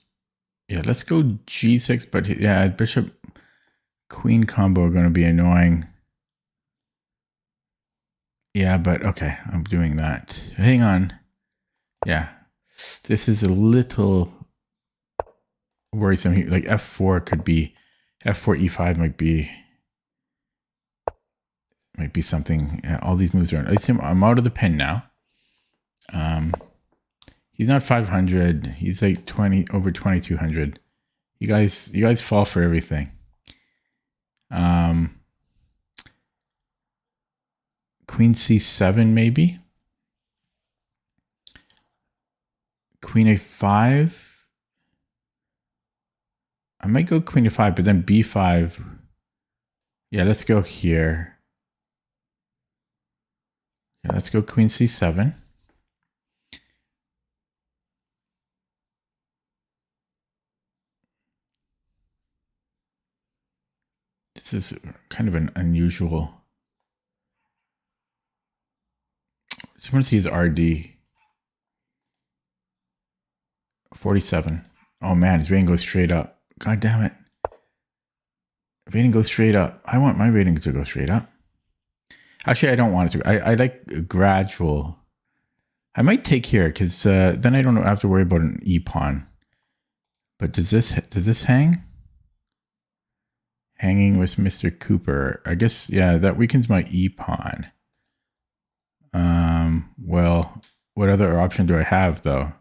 Yeah, let's go G6, but yeah, bishop queen combo are going to be annoying. Yeah, but okay, I'm doing that. Hang on. Yeah, this is a little worrisome here. Like F4 could be, F4 E5 might be something. Yeah, all these moves are. I'm out of the pin now. He's not 500. He's like over 2,200. You guys fall for everything. Queen C7 maybe. Queen A5. I might go Queen A5, but then B5. Yeah, let's go here. Yeah, let's go Queen C7. This is kind of an unusual. I just want to see his RD. 47. Oh man, his rating goes straight up. God damn it. Rating goes straight up. I want my rating to go straight up. Actually, I don't want it to. I like gradual. I might take here because then I don't have to worry about an E pawn. But does this hang? Hanging with Mr. Cooper. I guess, yeah, that weakens my E pawn. Well, what other option do I have though?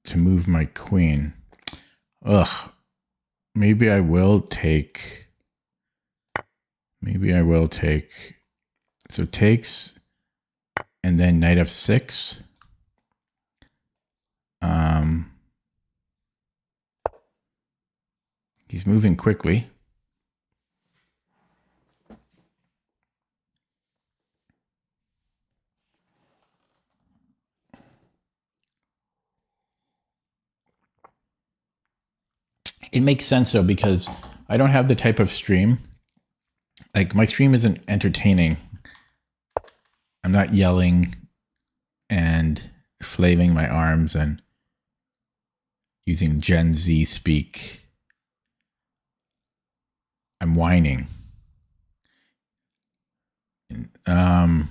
To move my queen. Ugh. Maybe I will take. So takes, and then knight f6. He's moving quickly. It makes sense though, because I don't have the type of stream. Like my stream isn't entertaining. I'm not yelling and flailing my arms and using Gen Z speak. I'm whining. I'm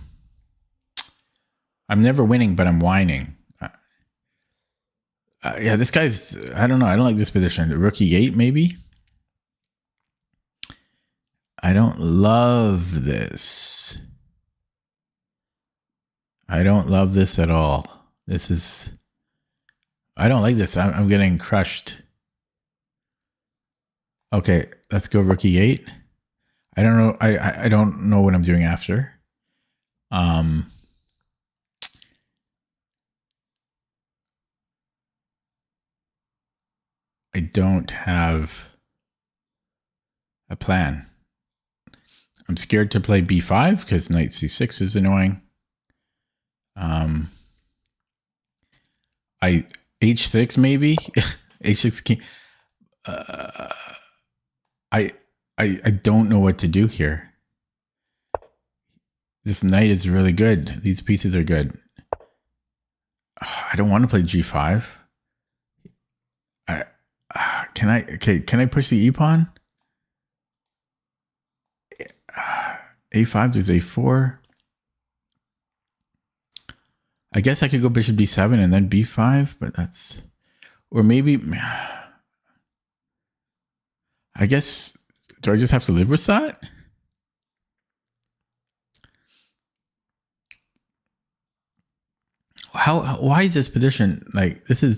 never winning, but I'm whining. Yeah, this guy's, I don't know. I don't like this position. Rookie 8, maybe? I don't love this. I don't love this at all. This is, I don't like this. I'm getting crushed. Okay, let's go Rookie 8. I don't know. I don't know what I'm doing after. I don't have a plan. I'm scared to play b5 because knight c6 is annoying. H6 maybe. H6 king. I don't know what to do here. This knight is really good. These pieces are good. I don't want to play g5. Can I push the e pawn? A5, there's a4. I guess I could go bishop d7 and then b5, but that's, or maybe, I guess, do I just have to live with that? Why is this position, like, this is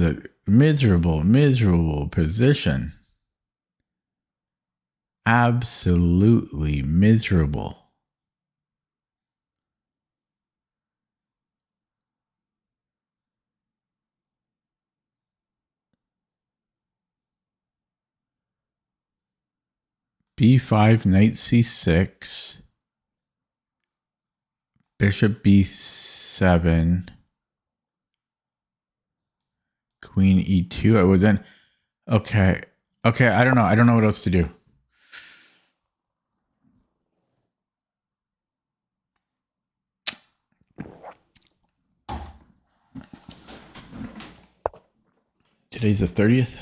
a miserable position. Absolutely miserable. b5, knight c6, bishop b7, queen e2. I was then, okay, I don't know. I don't know what else to do. Today's the 30th.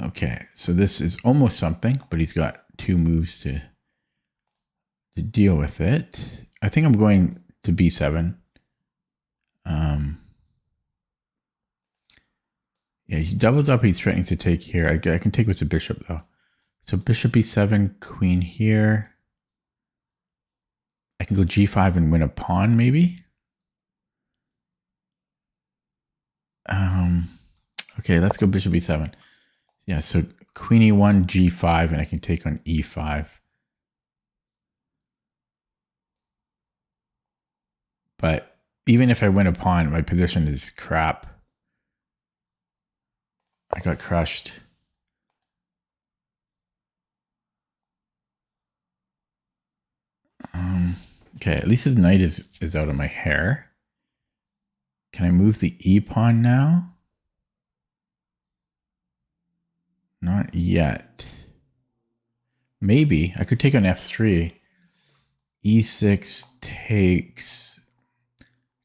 Okay, so this is almost something, but he's got 2 moves to deal with it. I think I'm going to b7. Yeah, he doubles up. He's threatening to take here. I can take with the bishop though. So bishop b7, queen here. I can go g5 and win a pawn maybe. Okay, let's go bishop e7. Yeah, so queen e1, g5, and I can take on e5. But even if I win a pawn, my position is crap. I got crushed. Okay, at least his knight is out of my hair. Can I move the e pawn now? Not yet. Maybe. I could take on f3. e6 takes.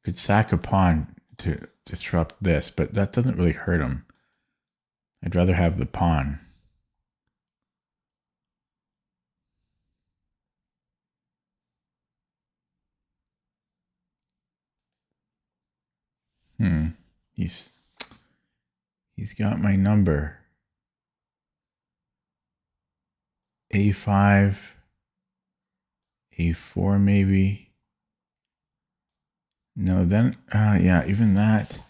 Could sack a pawn to disrupt this, but that doesn't really hurt him. I'd rather have the pawn. He's got my number. a5, a4 maybe. No, then, yeah, even that.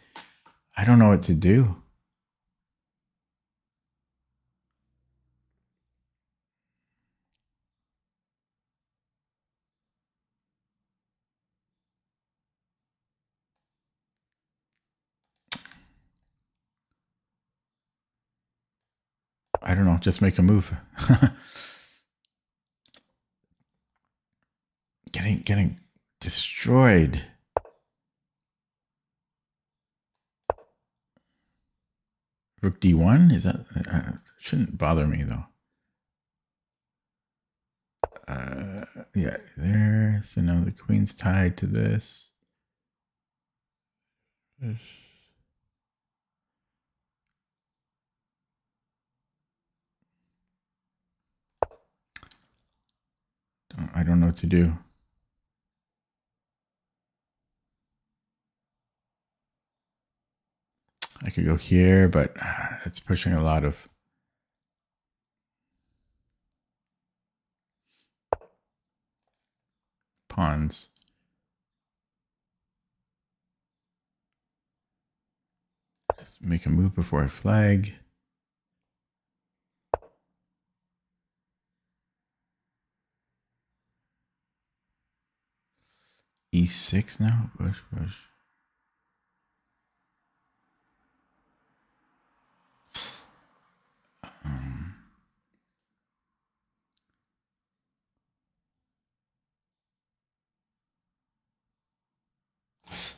I don't know what to do. I don't know, just make a move. Getting destroyed. Rook d1? Is that shouldn't bother me though. Yeah, there. So now the queen's tied to this. I don't know what to do. I could go here, but it's pushing a lot of pawns. Just make a move before I flag. e6 now? Push.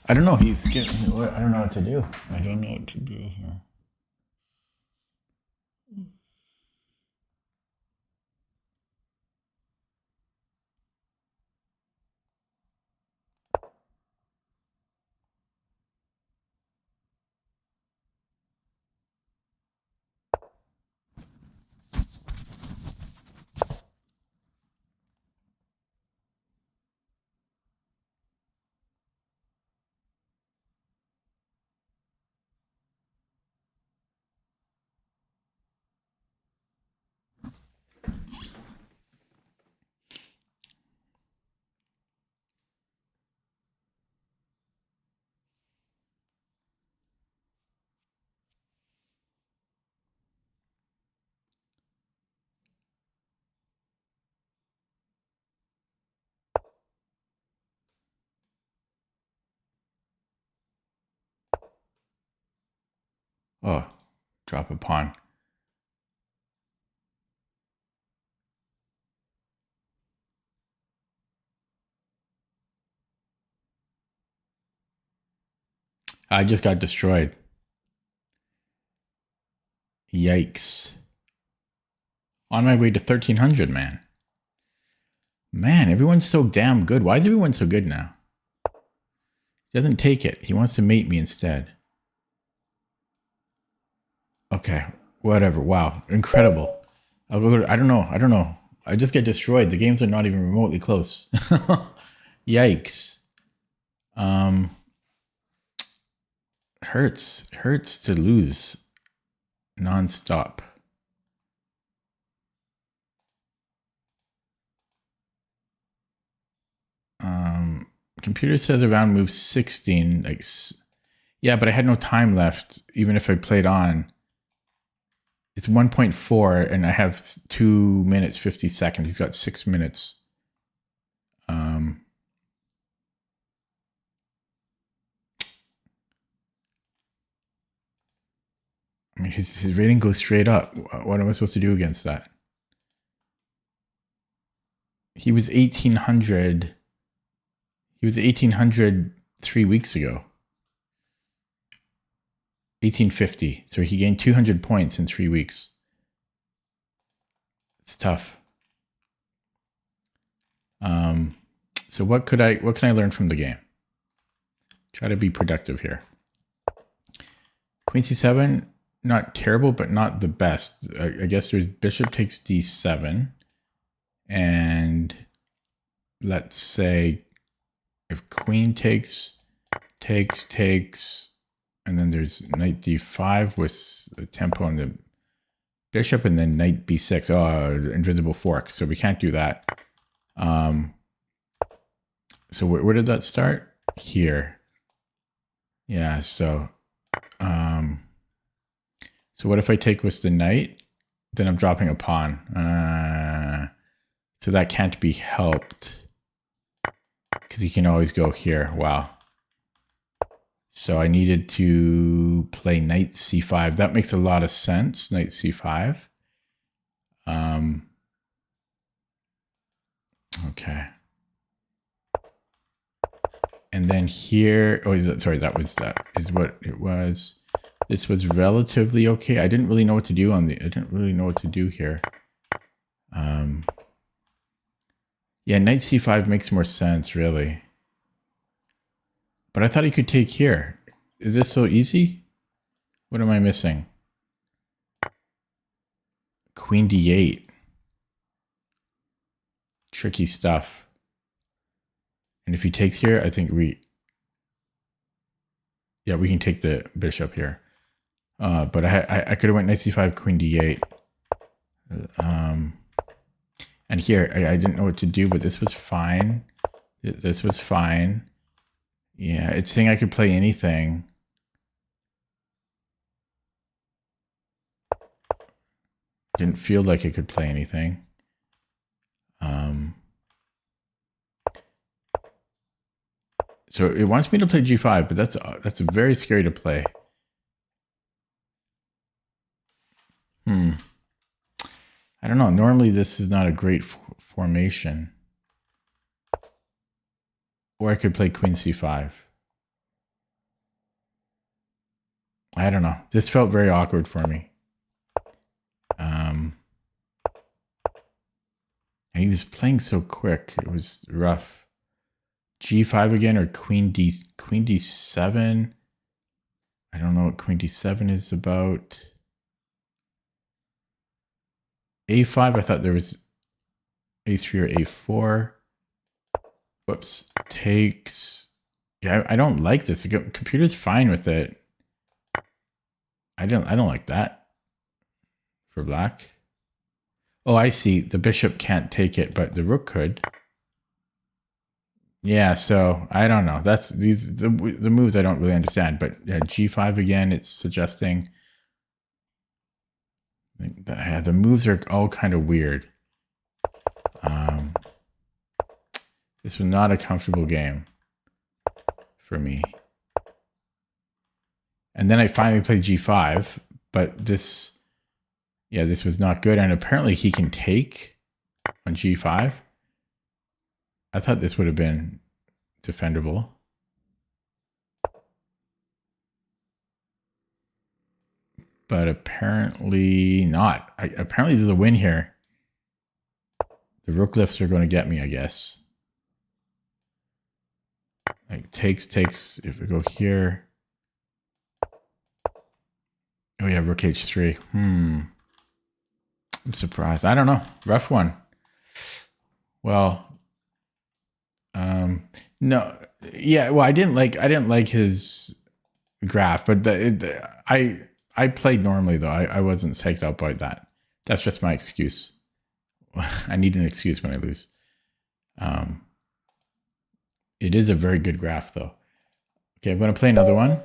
I don't know. He's getting. I don't know what to do. I don't know what to do here. Oh, drop a pawn. I just got destroyed. Yikes. On my way to 1300, man. Man, everyone's so damn good. Why is everyone so good now? He doesn't take it. He wants to mate me instead. Okay, whatever. Wow, incredible. I don't know. I just get destroyed. The games are not even remotely close. Yikes. Hurts to lose nonstop. Computer says around move 16. Like, yeah, but I had no time left. Even if I played on, it's 1.4, and I have 2 minutes 50 seconds. He's got 6 minutes. I mean, his rating goes straight up. What am I supposed to do against that? He was 1800. He was 1800 3 weeks ago. 1850. So he gained 200 points in 3 weeks. It's tough. So what can I learn from the game? Try to be productive here. Queen c7, not terrible, but not the best. I guess there's bishop takes d7. And let's say if queen takes, and then there's knight d5 with the tempo on the bishop, and then knight b6. Oh, invisible fork. So we can't do that. So where did that start? Here. Yeah, so so what if I take with the knight? Then I'm dropping a pawn. So that can't be helped. Because you can always go here. Wow. So I needed to play knight c5. That makes a lot of sense. Knight c5. Okay. And then here, oh, sorry, that is what it was. This was relatively okay. I didn't really know what to do I didn't really know what to do here. Yeah, knight c5 makes more sense, really. But I thought he could take here. Is this so easy? What am I missing? Queen d8. Tricky stuff. And if he takes here, I think we can take the bishop here. But I could have went knight c5, queen d8. And here, I didn't know what to do, but this was fine. This was fine. Yeah, it's saying I could play anything. Didn't feel like I could play anything. So it wants me to play g5, but that's very scary to play. I don't know. Normally this is not a great formation. Or I could play queen c5. I don't know. This felt very awkward for me. And he was playing so quick. It was rough. G5 again or queen d7. I don't know what queen d7 is about. A5, I thought there was a3 or a4. Whoops. Takes. Yeah, I don't like this. The computer's fine with it. I don't like that for black. Oh, I see. The bishop can't take it, but the rook could. Yeah, so I don't know. That's the moves I don't really understand. But yeah, g5 again, it's suggesting. The moves are all kind of weird. This was not a comfortable game for me. And then I finally played g5, but this was not good. And apparently he can take on g5. I thought this would have been defendable. But apparently not. Apparently there's a win here. The rook lifts are going to get me, I guess. Like takes. If we go here. Oh yeah, rook h3. I'm surprised. I don't know. Rough one. Well, no. Yeah, well, I didn't like his graph, but I played normally though. I wasn't psyched out by that. That's just my excuse. I need an excuse when I lose. It is a very good graph though. Okay, I'm going to play another one.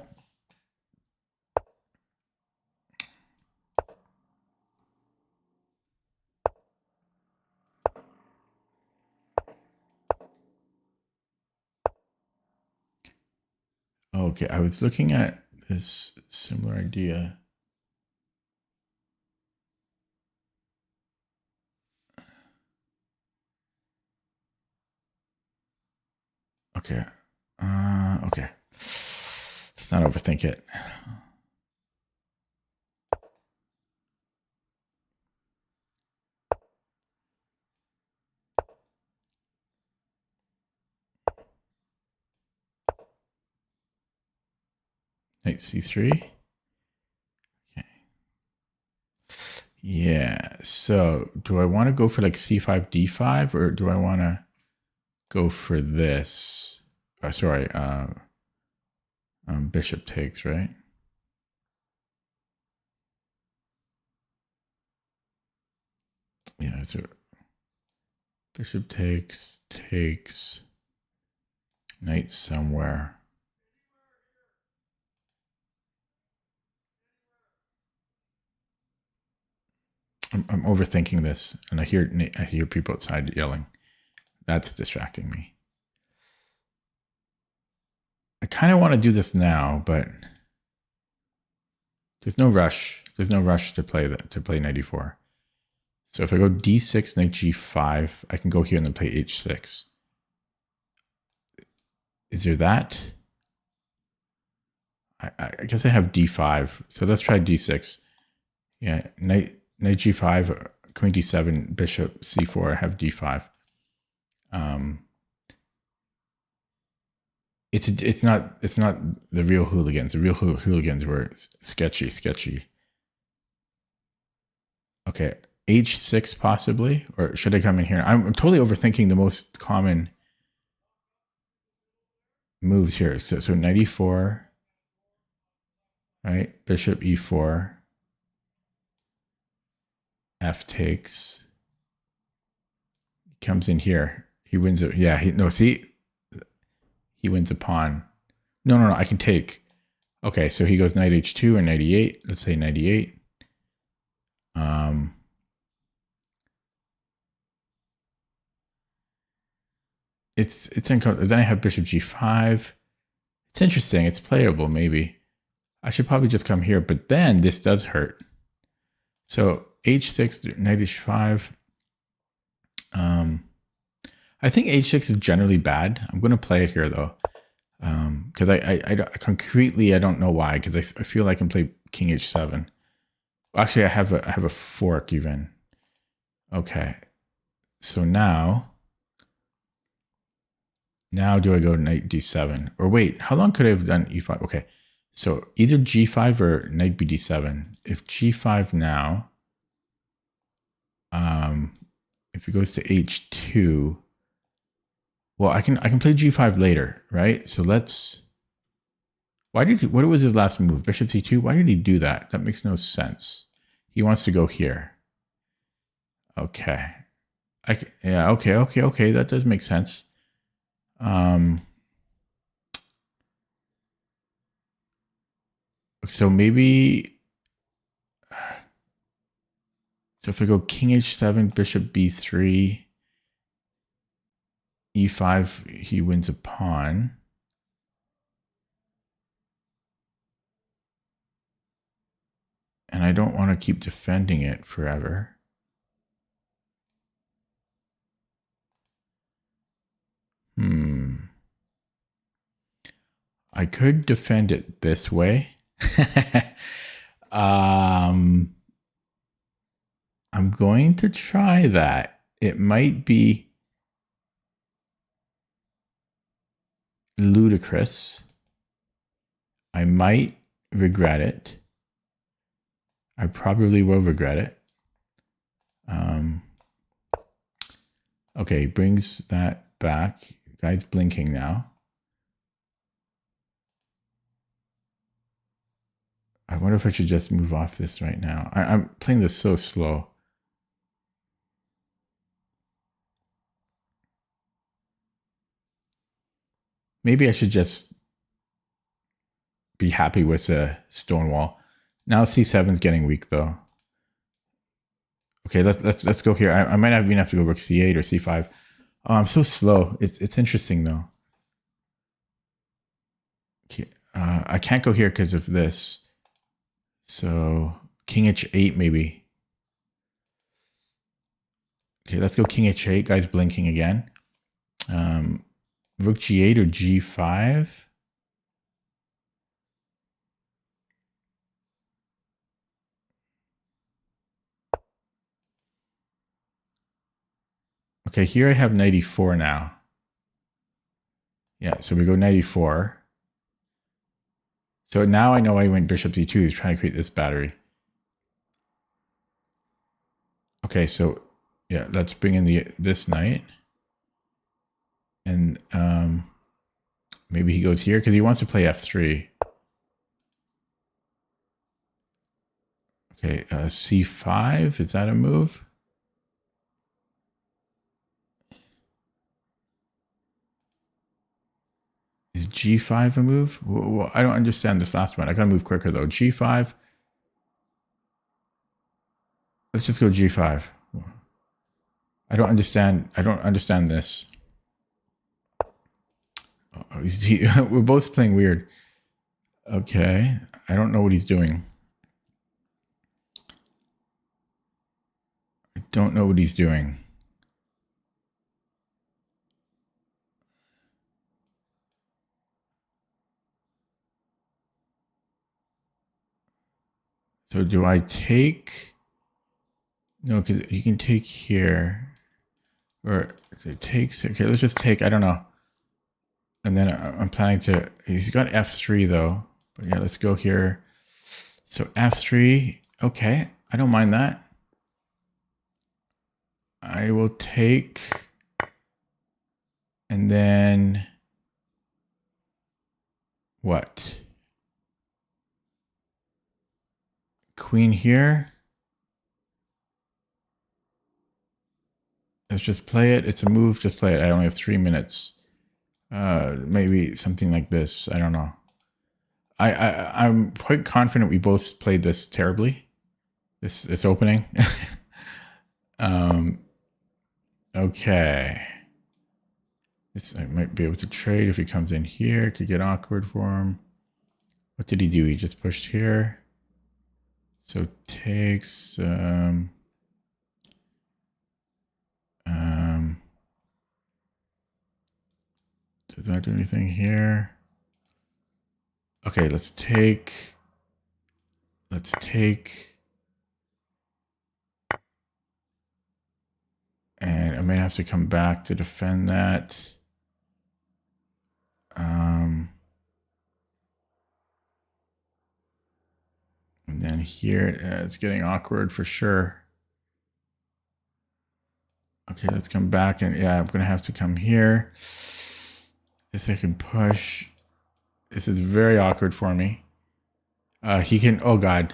Okay, I was looking at this similar idea. Okay. Okay. Let's not overthink it. knight c3. Okay. Yeah, so do I want to go for like c5, d5, or do I want to go for this? Sorry, bishop takes, right? Yeah, so bishop takes, knight somewhere. I'm overthinking this, and I hear people outside yelling. That's distracting me. I kind of want to do this now, but there's no rush. There's no rush to play knight e4. So if I go d6, knight g5, I can go here and then play h6. Is there that? I guess I have d5. So let's try d6. Yeah, knight g5, queen d7, bishop c4. I have d5. It's not the real hooligans. The real hooligans were sketchy. Okay, h6 possibly, or should I come in here? I'm totally overthinking the most common moves here. So knight e4, right? Bishop e4, f takes. Comes in here. He wins it. Yeah. He wins a pawn. No. I can take. Okay, so he goes knight h2 or knight e8. Let's say knight e8. It's then I have bishop g5. It's interesting. It's playable maybe. I should probably just come here, but then this does hurt. So h6, knight h5. I think h6 is generally bad. I'm going to play it here though, because I concretely I don't know why. Because I feel like I can play king h7. Actually, I have a fork even. Okay, so now do I go knight d7? Or wait, how long could I have done e5? Okay, so either g5 or knight bd7. If g5 now, if it goes to h2, well, I can play g5 later, right? So let's. What was his last move? Bishop c2. Why did he do that? That makes no sense. He wants to go here. Okay. Yeah. Okay. That does make sense. So maybe. So if I go king h7, bishop b3, e5, he wins a pawn. And I don't want to keep defending it forever. I could defend it this way. I'm going to try that. It might be ludicrous. I might regret it. I probably will regret it. Okay, brings that back. Guy's blinking now. I wonder if I should just move off this right now. I'm playing this so slow. Maybe I should just be happy with a stone wall. Now c7's getting weak though. Okay, let's go here. I might even have to go rook c8 or c5. Oh, I'm so slow. It's interesting though. Okay, I can't go here because of this. So king h8 maybe. Okay, let's go king h8. Guy's blinking again. Rook g8 or g5. Okay, here I have knight e4 now. Yeah, so we go knight e4. So now I know why he went bishop d2. He's trying to create this battery. Okay, so yeah, let's bring in this knight. And maybe he goes here because he wants to play f3. Okay, c5, is that a move? Is g5 a move? Well, I don't understand this last one. I gotta move quicker though. g5. Let's just go g5. I don't understand this. We're both playing weird. Okay, I don't know what he's doing. I don't know what he's doing. So do I take? No, because you can take here. Or it takes, okay, let's just take, I don't know. And then I'm planning to, he's got f3 though. But yeah, let's go here. So f3, okay, I don't mind that. I will take, and then what? Queen here. Let's just play it. It's a move, just play it. I only have 3 minutes. Maybe something like this. I don't know. I'm quite confident we both played this terribly. This opening. Okay. I might be able to trade if he comes in here. It could get awkward for him. What did he do? He just pushed here. So takes does that do anything here? Okay, let's take. And I may have to come back to defend that. And then here, it's getting awkward for sure. Okay, let's come back, and yeah, I'm gonna have to come here. This I can push. This is very awkward for me. He can, oh God.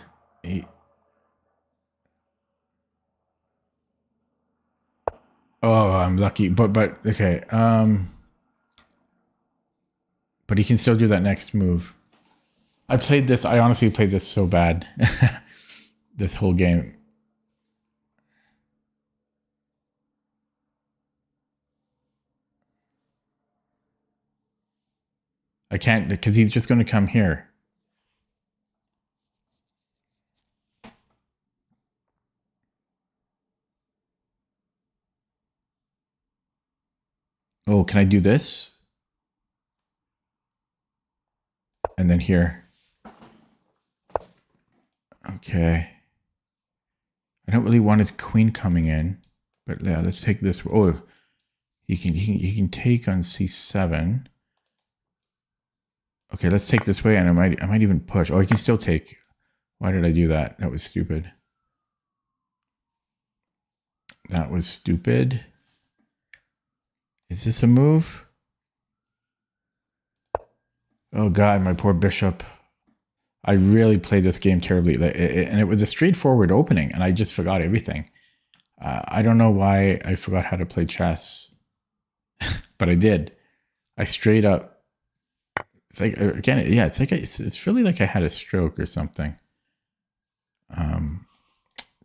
Oh, I'm lucky, but okay. But he can still do that next move. I honestly played this so bad. This whole game. I can't, because he's just going to come here. Oh, can I do this? And then here. Okay. I don't really want his queen coming in, but yeah, let's take this. Oh, he can take on c7. Okay, let's take this way, and I might even push. Oh, he can still take. Why did I do that? That was stupid. That was stupid. Is this a move? Oh God, my poor bishop. I really played this game terribly, and it was a straightforward opening, and I just forgot everything. I don't know why I forgot how to play chess, but I did. I straight up. It's like, again, yeah, it's like it's really like I had a stroke or something.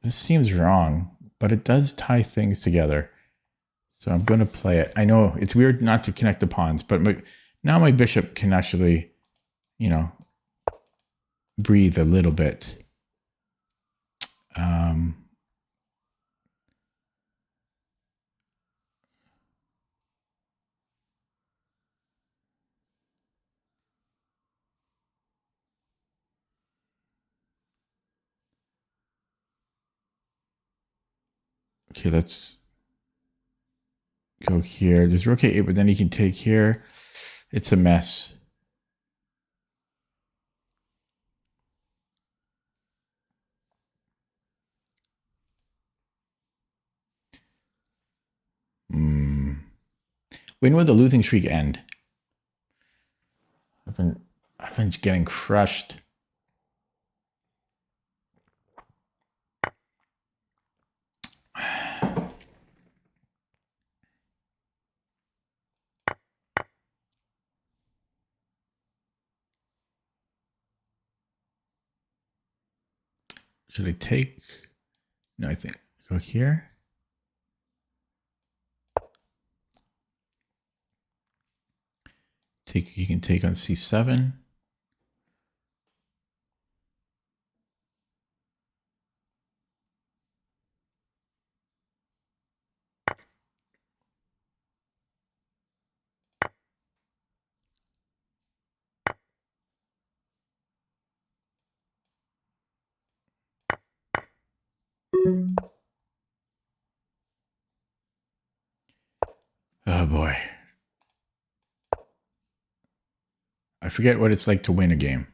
This seems wrong, but it does tie things together. So I'm going to play it. I know it's weird not to connect the pawns, but now my bishop can actually, you know, breathe a little bit. Okay, let's go here. There's rook a8, but then he can take here. It's a mess. When will the losing streak end? I've been getting crushed. Should I take? No, I think go here. You can take on C7. Oh boy. I forget what it's like to win a game.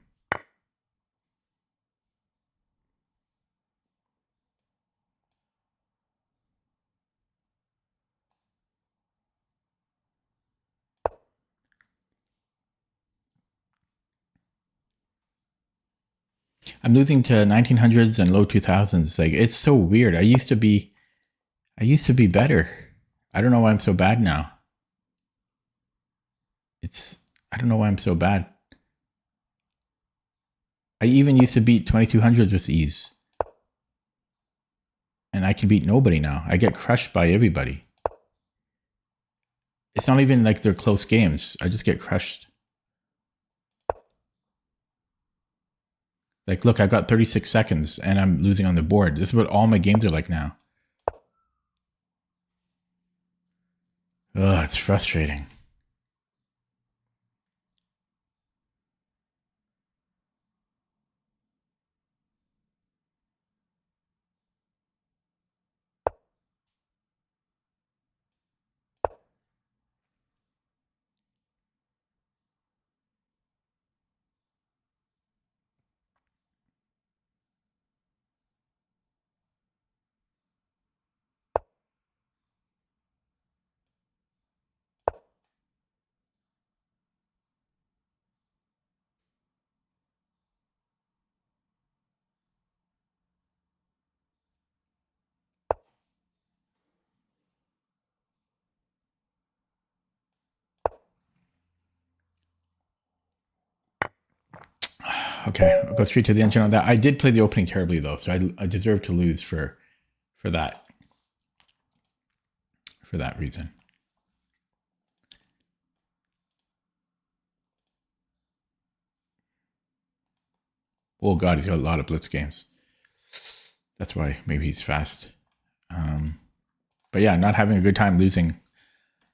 I'm losing to 1900s and low 2000s. Like, it's so weird. I used to be better. I don't know why I'm so bad now. I don't know why I'm so bad. I even used to beat 2200s with ease. And I can beat nobody now. I get crushed by everybody. It's not even like they're close games. I just get crushed. Like, look, I've got 36 seconds and I'm losing on the board. This is what all my games are like now. Ugh, it's frustrating. Okay, I'll go straight to the engine on that. I did play the opening terribly though, so I deserve to lose for that reason. Oh god, he's got a lot of blitz games. That's why maybe he's fast. But yeah, not having a good time, losing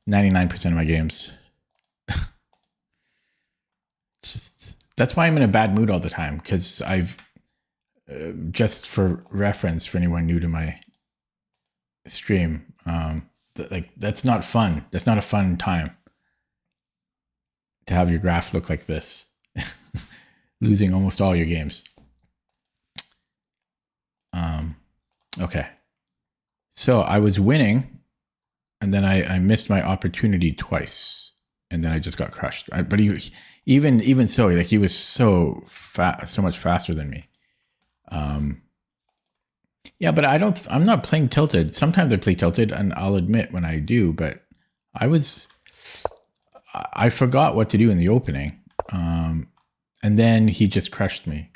99% of my games. That's why I'm in a bad mood all the time, because I've just for reference for anyone new to my stream, that's not fun. That's not a fun time to have your graph look like this, losing almost all your games. Okay, so I was winning, and then I missed my opportunity twice, and then I just got crushed. But even so, like, he was so much faster than me. Yeah, but I'm not playing tilted. Sometimes I play tilted, and I'll admit when I do, but I forgot what to do in the opening. And then he just crushed me.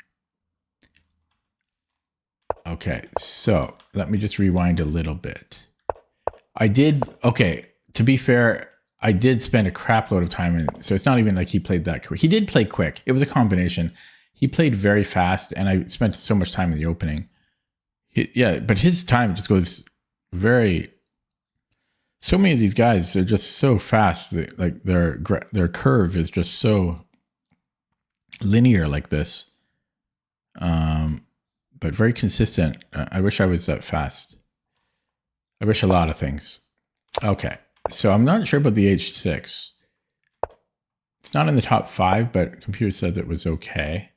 Okay, so let me just rewind a little bit. Okay, to be fair, I did spend a crap load of time in it, so it's not even like he played that quick. He did play quick. It was a combination. He played very fast, and I spent so much time in the opening. Yeah, but his time just goes very... So many of these guys are just so fast. Like their curve is just so linear like this. But very consistent. I wish I was that fast. I wish a lot of things. Okay, so I'm not sure about the H6. It's not in the top 5, but computer said it was okay.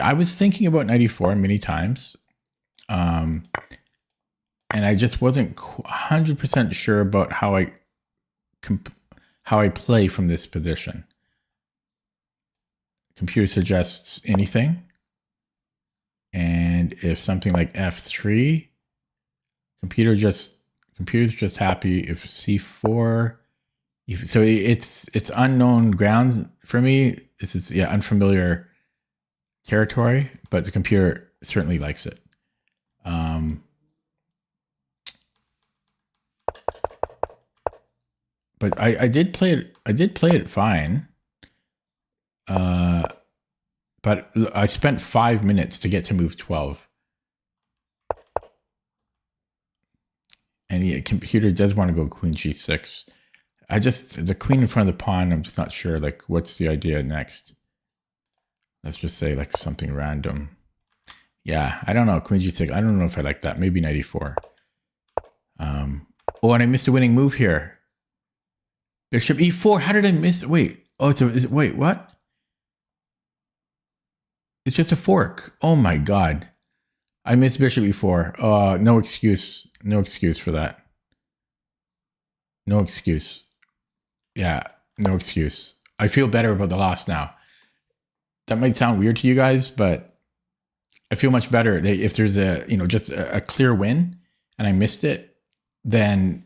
I was thinking about 94 many times. And I just wasn't 100% sure about how I how I play from this position. Computer suggests anything. And if something like F3, computer's just happy if C4. So it's unknown grounds for me. This is unfamiliar territory, but the computer certainly likes it. But I did play it. I did play it fine. But I spent 5 minutes to get to move 12. And the computer does want to go queen g6. The queen in front of the pawn, I'm just not sure, like, what's the idea next? Let's just say, like, something random. Yeah, I don't know, queen g6. I don't know if I like that. Maybe knight e4. Oh, and I missed a winning move here. Bishop e4. How did I miss? Wait. Oh, wait, what? It's just a fork. Oh my god. I missed bishop e4. No excuse. No excuse for that. No excuse. Yeah, no excuse. I feel better about the loss now. That might sound weird to you guys, but I feel much better. If there's just a clear win and I missed it, then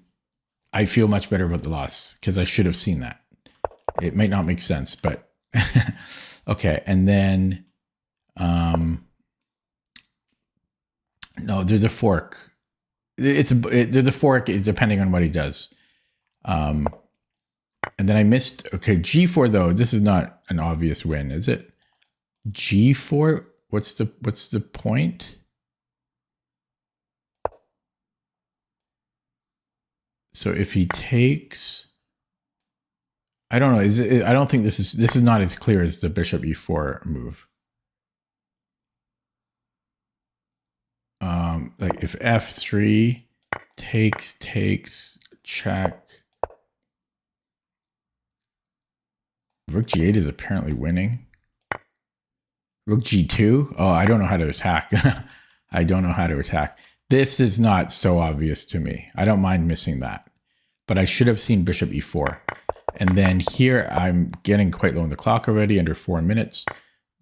I feel much better about the loss because I should have seen that. It might not make sense, but okay. And then no, there's a fork. There's a fork depending on what he does. And then I missed. Okay, g4 though. This is not an obvious win, is it? g4. What's the point? So if he takes, I don't know. I don't think this is not as clear as the bishop e4 move. Like if f3 takes, check. Rook g8 is apparently winning. Rook g2. Oh, I don't know how to attack. I don't know how to attack. This is not so obvious to me. I don't mind missing that. But I should have seen bishop e4. And then here I'm getting quite low on the clock already, under 4 minutes.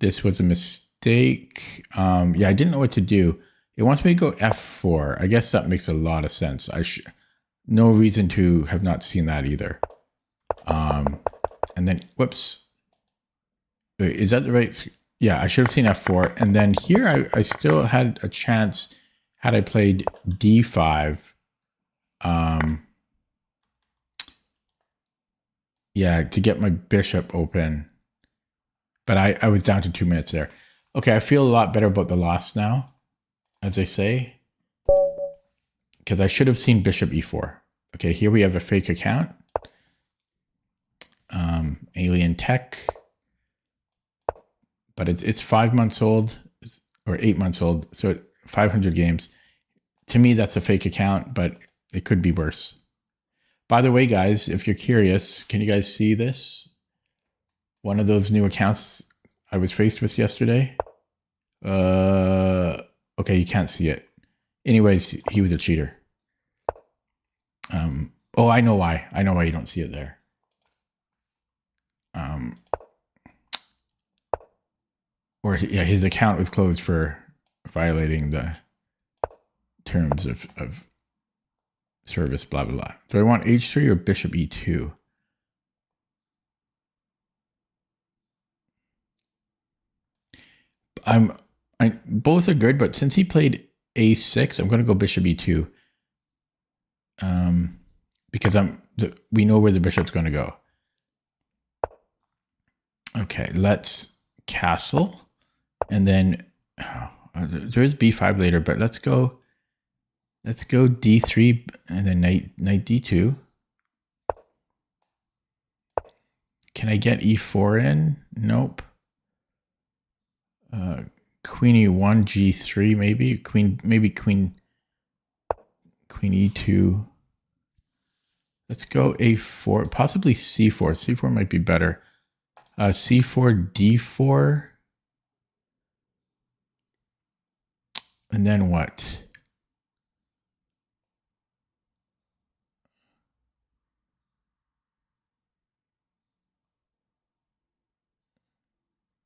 This was a mistake. Yeah, I didn't know what to do. It wants me to go f4. I guess that makes a lot of sense. No reason to have not seen that either. And then, whoops. Wait, is that the right? Yeah, I should have seen f4. And then here I still had a chance had I played d5. Yeah, to get my bishop open. But I was down to 2 minutes there. Okay, I feel a lot better about the loss now, as I say. Because I should have seen bishop e4. Okay, here we have a fake account. Alien tech. But it's 5 months old, or 8 months old, so 500 games. To me, that's a fake account, but it could be worse. By the way, guys, if you're curious, can you guys see this? One of those new accounts I was faced with yesterday. Okay, you can't see it. Anyways, he was a cheater. Oh, I know why. I know why you don't see it there. Or yeah, his account was closed for violating the terms of service, blah, blah, blah. Do I want h3 or bishop e2? Both are good, but since he played a6, I'm going to go bishop e2. Because we know where the bishop's going to go. Okay, let's castle. And then there is b5 later, but let's go d3 and then knight d2. Can I get e4 in? Nope. Queen e1, g3 maybe. Queen e2. Let's go a4, possibly c4. c4 might be better. C4, d4. And then what?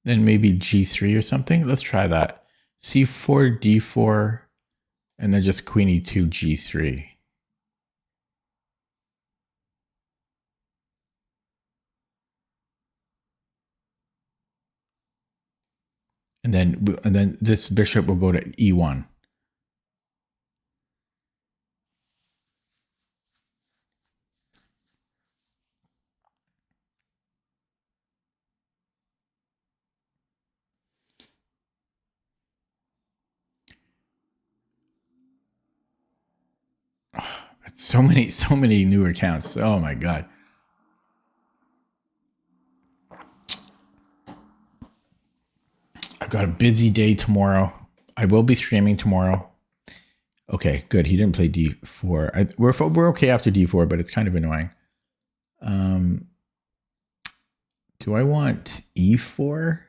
Then maybe g3 or something. Let's try that. c4, d4, and then just queen e2, g3. And then this bishop will go to e1. So many new accounts. Oh my god. I've got a busy day tomorrow. I will be streaming tomorrow. Okay, good. He didn't play d4. We're okay after d4, but it's kind of annoying. Do I want e4?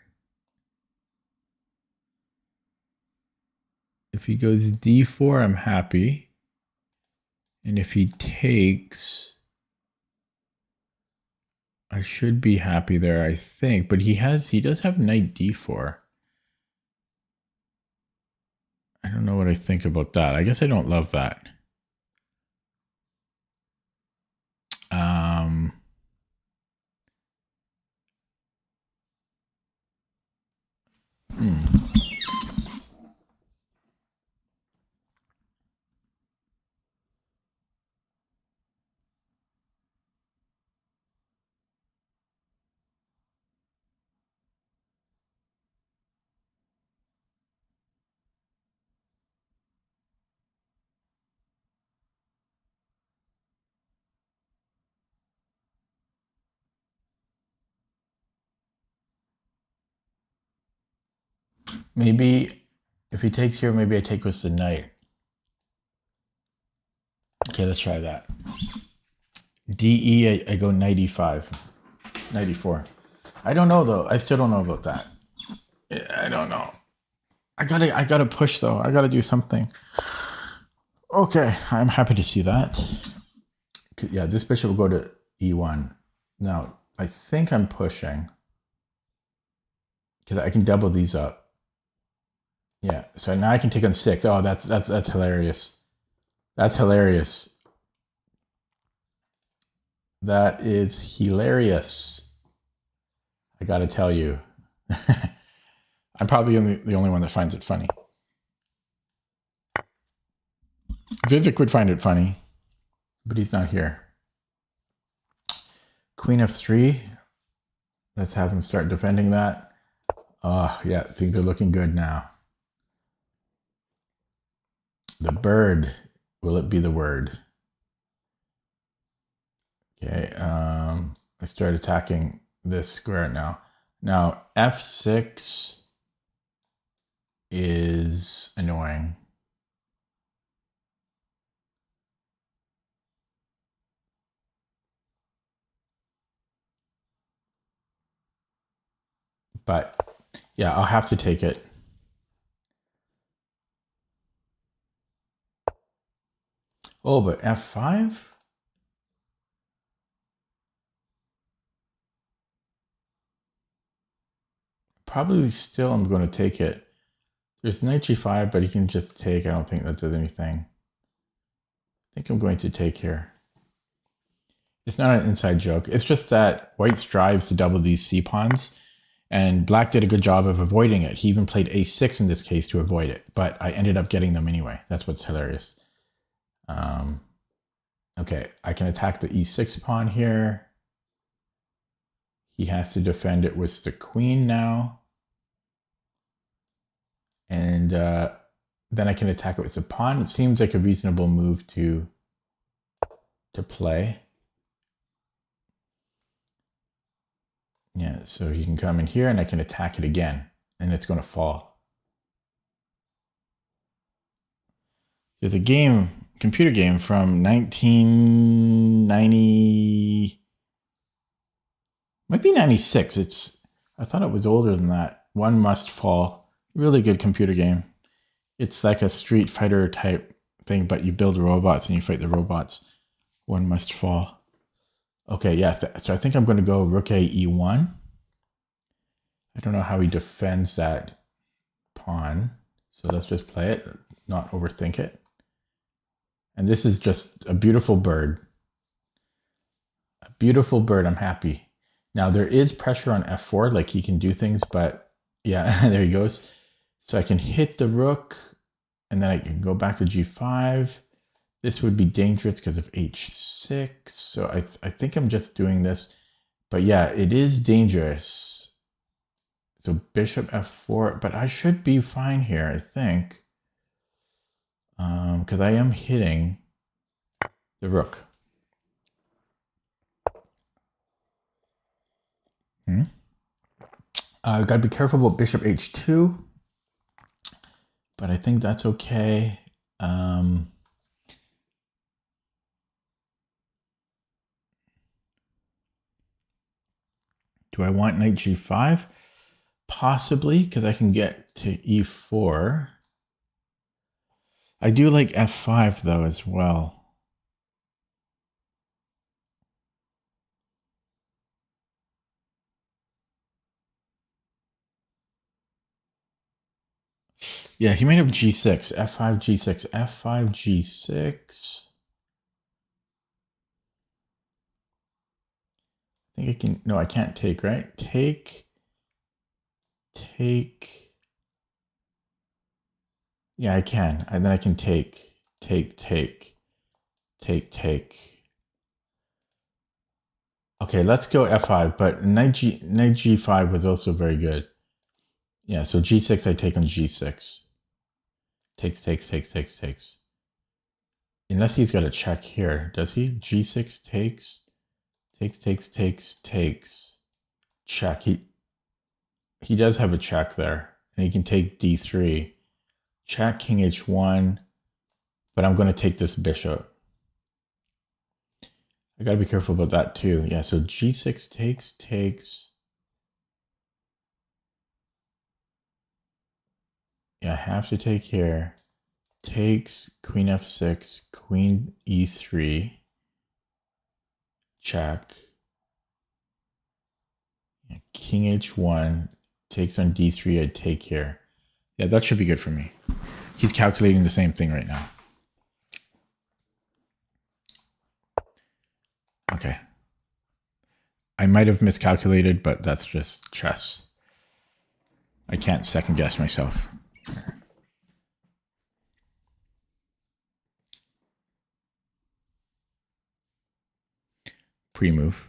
If he goes d4, I'm happy. And if he takes, I should be happy there, I think. But he does have knight d4. I don't know what I think about that. I guess I don't love that. Maybe if he takes here, maybe I take with the knight. Okay, let's try that. DE, I go knight e5, knight e4. I don't know though. I still don't know about that. I don't know. I gotta push though. I gotta do something. Okay, I'm happy to see that. Yeah, this bishop will go to e1. Now, I think I'm pushing because I can double these up. Yeah, so now I can take on 6. Oh, that's hilarious. That's hilarious. That is hilarious. I gotta tell you. I'm probably the only one that finds it funny. Vivek would find it funny, but he's not here. Queen f3. Let's have him start defending that. Oh, yeah, things are looking good now. The bird. Will it be the word? Okay, I start attacking this square now. Now, f6 is annoying. But yeah, I'll have to take it. Oh, but f5? Probably still I'm going to take it. There's knight g5, but he can just take. I don't think that does anything. I think I'm going to take here. It's not an inside joke. It's just that white strives to double these c-pawns, and black did a good job of avoiding it. He even played a6 in this case to avoid it, but I ended up getting them anyway. That's what's hilarious. Okay, I can attack the e6 pawn here. He has to defend it with the queen now. And then I can attack it with the pawn. It seems like a reasonable move to play. Yeah, so he can come in here and I can attack it again, and it's going to fall. There's a computer game from 1990, might be 96. I thought it was older than that. One Must Fall. Really good computer game. It's like a Street Fighter type thing, but you build robots and you fight the robots. One Must Fall. Okay, yeah, so I think I'm going to go rook a e1. I don't know how he defends that pawn. So let's just play it, not overthink it. And this is just a beautiful bird. A beautiful bird, I'm happy. Now there is pressure on f4, like he can do things, but yeah, there he goes. So I can hit the rook, and then I can go back to g5. This would be dangerous because of h6. So I think I'm just doing this. But yeah, it is dangerous. So bishop f4, but I should be fine here, I think. Because I am hitting the rook. I've got to be careful about bishop h2. But I think that's okay. Do I want knight g5? Possibly, because I can get to e4. I do like f5, though, as well. Yeah, he might have g6. f5, g6, f5, g6. I think I can... No, I can't take, right? Take... Yeah, I can. And then I can take. Okay, let's go f5, but knight g5 was also very good. Yeah, so g6 I take on g6. Takes. Unless he's got a check here, does he? g6 takes. Check. He does have a check there, and he can take d3. Check, king h1, but I'm going to take this bishop. I got to be careful about that too. Yeah, so g6 takes. Yeah, I have to take here. Takes, queen f6, queen e3. Check. Yeah, king h1 takes on d3. I take here. Yeah, that should be good for me. He's calculating the same thing right now. Okay. I might have miscalculated, but that's just chess. I can't second guess myself. Pre-move.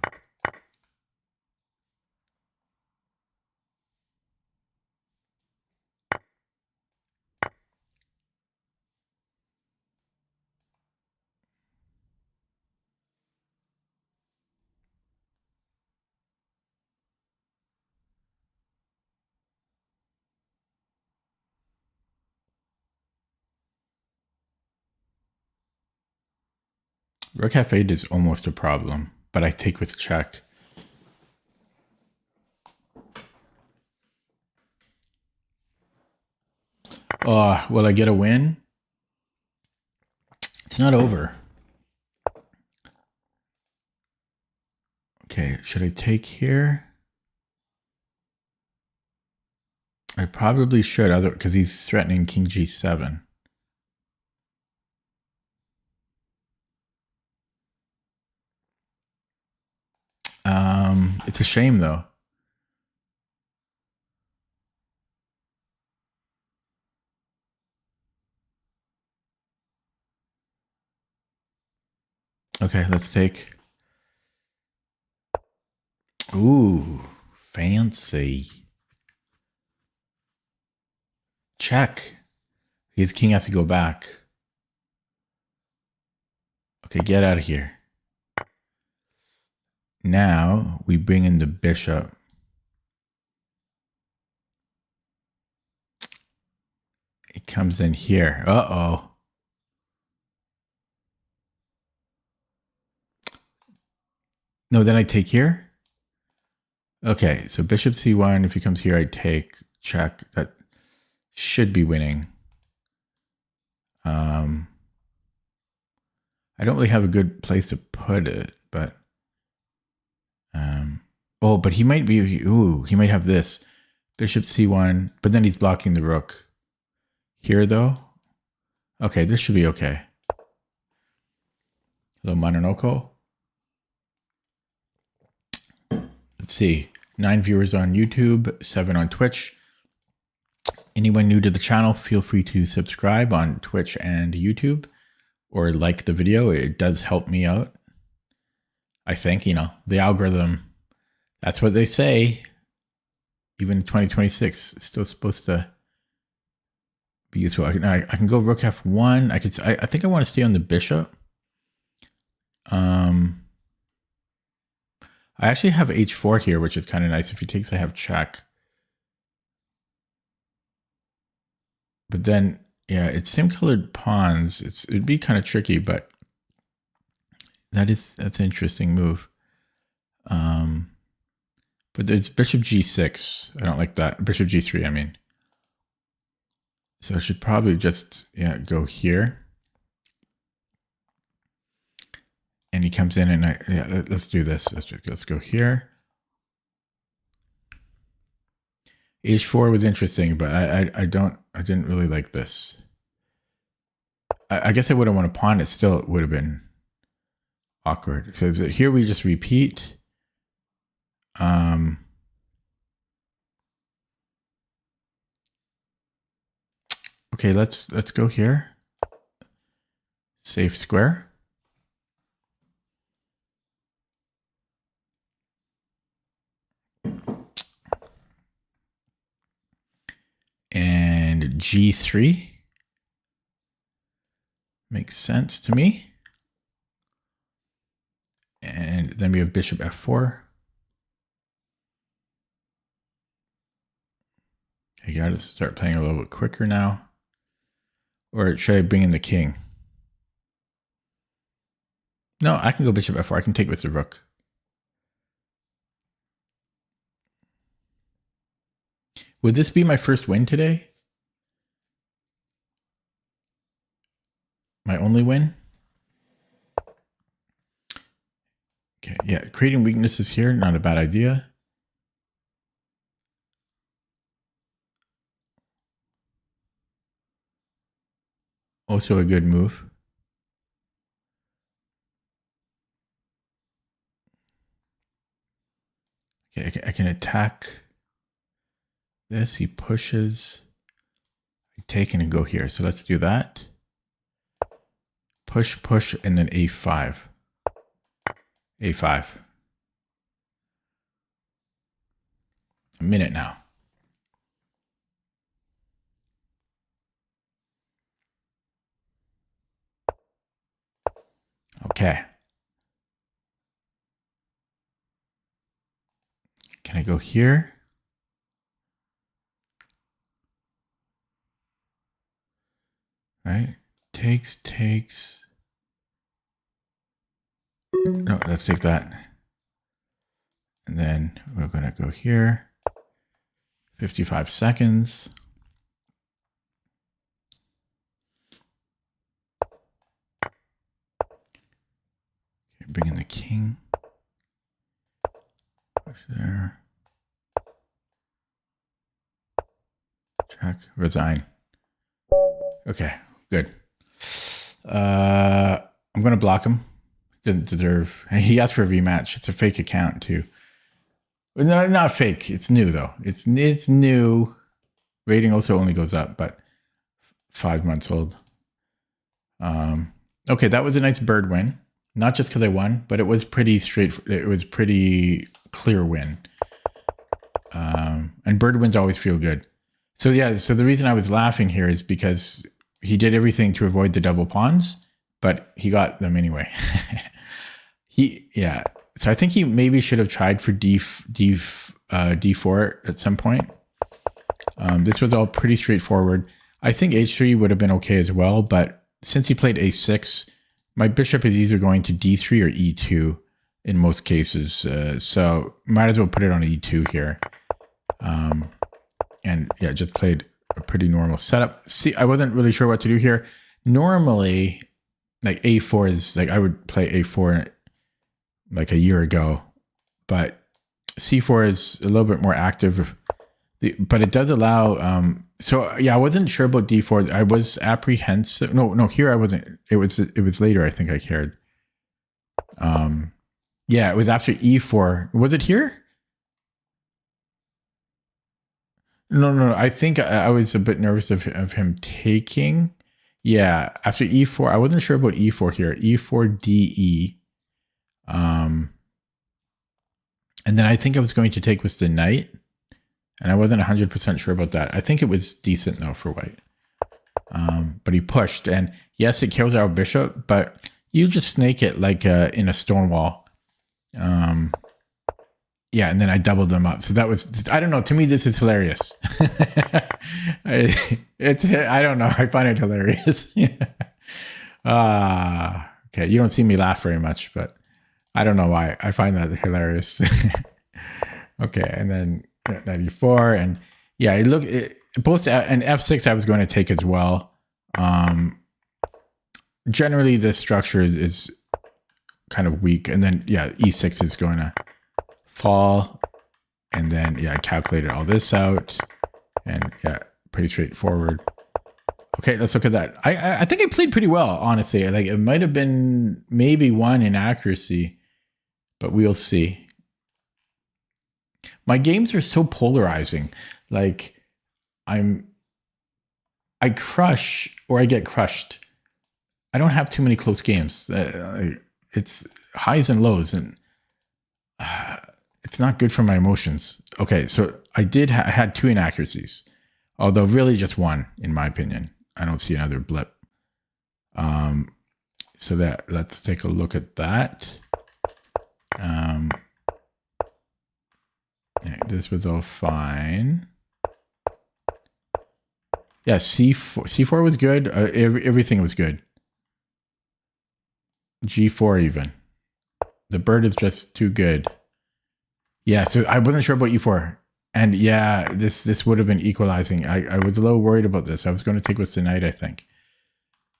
Rook f8 is almost a problem, but I take with check. Oh, will I get a win? It's not over. Okay, should I take here? I probably should, because he's threatening king g7. It's a shame, though. Okay, let's take. Ooh, fancy. Check. His king has to go back. Okay, get out of here. Now we bring in the bishop. It comes in here. Uh-oh. No, then I take here. Okay, so bishop c1. If he comes here, I take. Check. That should be winning. I don't really have a good place to put it, but oh, but he might be. Ooh, he might have this. Bishop c1, but then he's blocking the rook. Here, though? Okay, this should be okay. Hello, Manonoko. Let's see. 9 viewers on YouTube, 7 on Twitch. Anyone new to the channel, feel free to subscribe on Twitch and YouTube or like the video. It does help me out. I think, you know, the algorithm, that's what they say. Even in 2026, it's still supposed to be useful. I can go rook f1. I think I want to stay on the bishop. I actually have h4 here, which is kind of nice. If he takes, I have check. But then, yeah, it's same colored pawns. It'd be kind of tricky, but that's an interesting move. But there's bishop g6. I don't like that. Bishop g3, I mean. So I should probably just, yeah, go here. And he comes in and let's do this. Let's go here. h4 was interesting, but I didn't really like this. I guess I wouldn't want to pawn it. Still, it would have been awkward. So here we just repeat. Okay, let's go here. Safe square. And g3 makes sense to me. And then we have bishop f4. I gotta start playing a little bit quicker now. Or should I bring in the king? No, I can go bishop f4. I can take with the rook. Would this be my first win today? My only win? Okay, yeah, creating weaknesses here, not a bad idea. Also a good move. Okay, I can attack this. He pushes. I take and go here. So let's do that. Push, push, and then a5. a5. A minute now. Okay. Can I go here? Right? Takes. No, let's take that. And then we're going to go here. 55 seconds. Okay, bring in the king. Push there. Check. Resign. Okay, good. I'm going to block him. Didn't deserve. He asked for a rematch. It's a fake account too. No, not fake. It's new though. It's new. Rating also only goes up, but 5 months old. Okay, that was a nice bird win. Not just because I won, but it was pretty it was pretty clear win. And bird wins always feel good. So yeah, so the reason I was laughing here is because he did everything to avoid the double pawns, but he got them anyway. So I think he maybe should have tried for d4 at some point. This was all pretty straightforward. I think h3 would have been okay as well, but since he played a6, my bishop is either going to d3 or e2 in most cases. So might as well put it on e2 here. And yeah, just played a pretty normal setup. See, I wasn't really sure what to do here. Normally, like a4 is like I would play a4 like a year ago, but c4 is a little bit more active. But it does allow. So yeah, I wasn't sure about d4. I was apprehensive. No, here I wasn't. It was later. I think I cared. Yeah, it was after e4. Was it here? No. I think I was a bit nervous of him taking. Yeah, after e4, I wasn't sure about e4 here. e4 de. And then I think I was going to take with the knight. And I wasn't 100% sure about that. I think it was decent, though, for white. But he pushed. And yes, it kills our bishop, but you just snake it like in a stone wall. Yeah, and then I doubled them up. So that was, I don't know, to me, this is hilarious. I don't know. I find it hilarious. Okay, you don't see me laugh very much, but I don't know why. I find that hilarious. Okay, and then 94, and yeah, both and f6 I was going to take as well. Generally this structure is kind of weak, and then yeah, e6 is going to fall, and then yeah, I calculated all this out, and yeah, pretty straightforward. Okay, let's look at that. I think I played pretty well, honestly. Like it might have been maybe one inaccuracy, but we'll see. My games are so polarizing. Like I crush or I get crushed. I don't have too many close games. It's highs and lows, and it's not good for my emotions. Okay, so I had 2 inaccuracies, although really just 1, in my opinion. I don't see another blip. So let's take a look at that. Yeah, this was all fine. Yeah, C4 was good. Everything was good. G4 even. The bird is just too good. Yeah, so I wasn't sure about E4. And yeah, this would have been equalizing. I was a little worried about this. I was going to take with the knight, I think.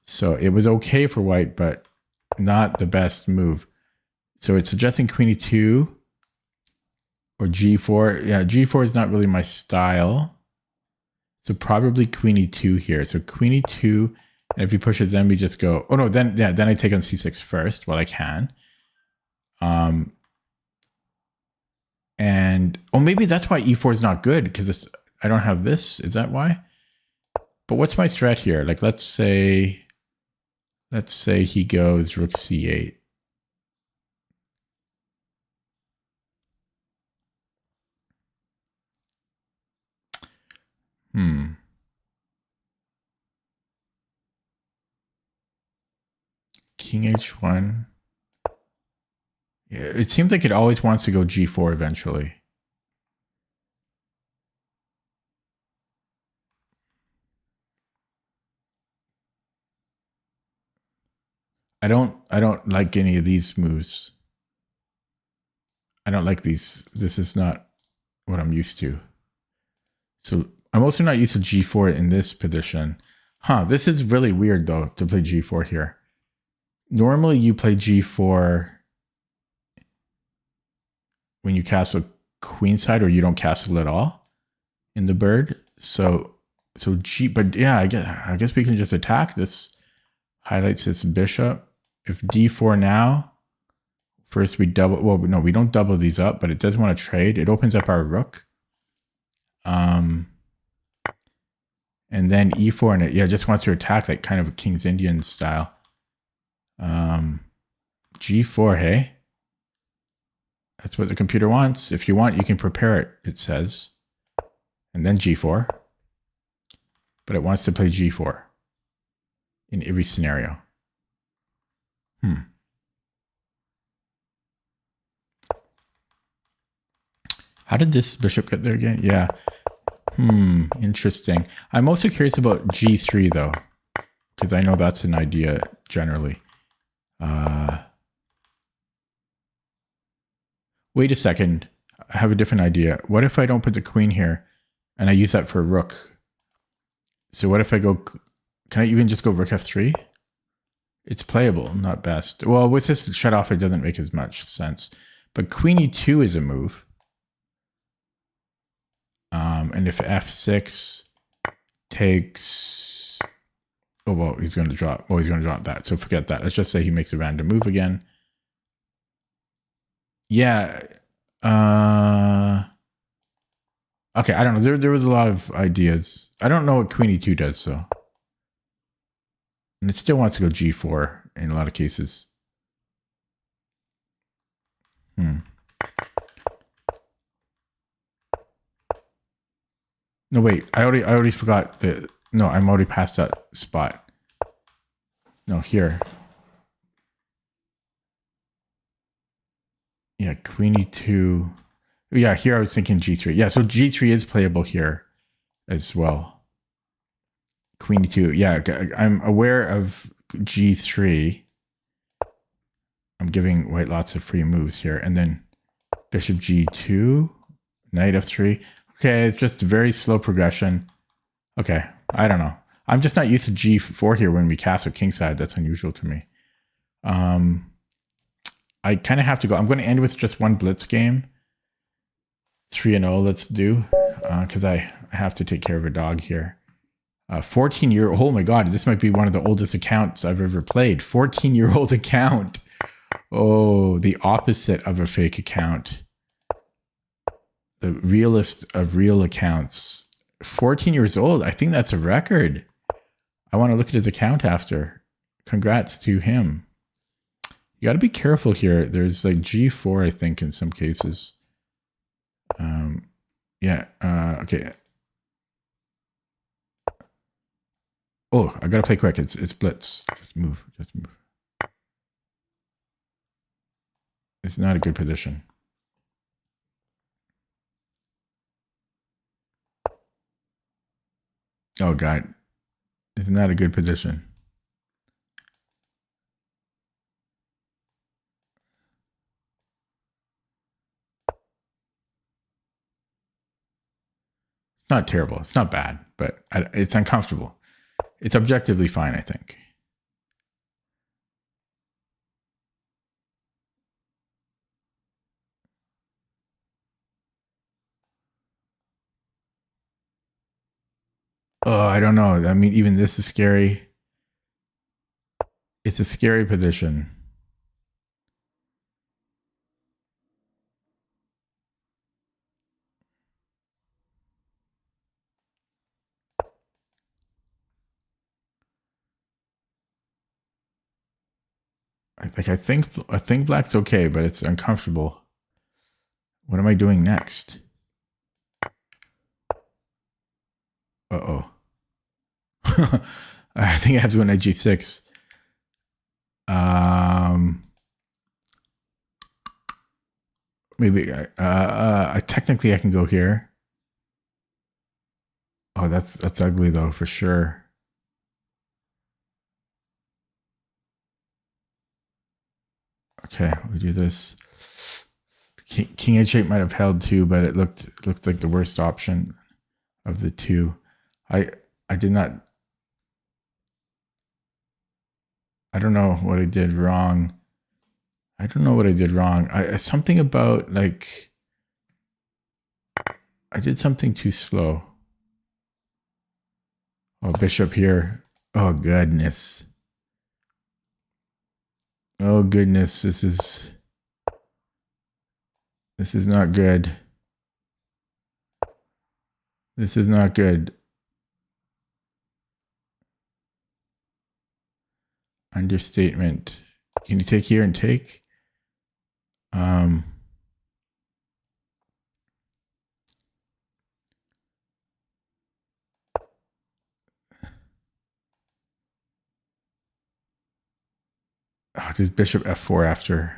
So it was okay for white, but not the best move. So it's suggesting queen e2 or g4. Yeah, g4 is not really my style. So probably queen e2 here. So queen e2, and if he pushes, then we just go. Oh no, then I take on c6 first while I can. And oh, maybe that's why e4 is not good, because I don't have this. Is that why? But what's my strat here? Like let's say he goes rook c8. King h1. Yeah, it seems like it always wants to go g4 eventually. I don't like any of these moves. I don't like these. This is not what I'm used to. So I'm also not used to g4 in this position. Huh, this is really weird though, to play g4 here. Normally you play g4 when you castle queenside, or you don't castle at all in the bird. So but yeah, I guess we can just attack. This highlights this bishop. If d4 now, first we double, well, no, we don't double these up, but it does want to trade. It opens up our rook. And then e4, and it just wants to attack like kind of a King's Indian style. G4, hey? That's what the computer wants. If you want, you can prepare it, it says. And then G4. But it wants to play G4 in every scenario. How did this bishop get there again? Yeah. Interesting. I'm also curious about G3 though, because I know that's an idea generally. Wait a second. I have a different idea. What if I don't put the queen here and I use that for rook? So what if I go, can I even just go rook f3? It's playable, not best. Well, with this shut off, it doesn't make as much sense. But queen e2 is a move. And if f6 takes, oh, well, he's going to drop, he's going to drop that. So forget that. Let's just say he makes a random move again. Yeah. Okay, I don't know. There was a lot of ideas. I don't know what queen e2 does, so. And it still wants to go g4 in a lot of cases. No, wait. I already forgot the. No, I'm already past that spot. No, here. Yeah, queen e2. Yeah, here I was thinking g3. Yeah, so g3 is playable here as well. Queen e2. Yeah, I'm aware of g3. I'm giving white lots of free moves here. And then bishop g2, knight f3. Okay, it's just very slow progression. Okay, I don't know. I'm just not used to g4 here when we castle kingside. That's unusual to me. I kind of have to go. I'm going to end with just one blitz game. 3-0, let's do. Because I have to take care of a dog here. 14-year-old. Oh my god, this might be one of the oldest accounts I've ever played. 14-year-old account. Oh, the opposite of a fake account. The realest of real accounts. 14 years old. I think that's a record. I want to look at his account after. Congrats to him. You got to be careful here. There's like g4, I think, in some cases. Yeah. Okay. Oh, I got to play quick. It's blitz. Just move. Just move. It's not a good position. Oh, God. It's not a good position. It's not terrible. It's not bad, but it's uncomfortable. It's objectively fine, I think. Oh, I don't know. I mean, even this is scary. It's a scary position. I think black's okay, but it's uncomfortable. What am I doing next? Uh-oh. I think I have to go knight g6. Maybe technically I can go here. Oh, that's ugly though, for sure. Okay, we do this. King h8 might have held too, but it looked like the worst option of the two. I did not. I don't know what I did wrong. I don't know what I did wrong. Something about like I did something too slow. Oh, bishop here. Oh goodness. Oh goodness, this is not good. This is not good. Understatement. Can you take here and take? Oh, there's bishop f4 after.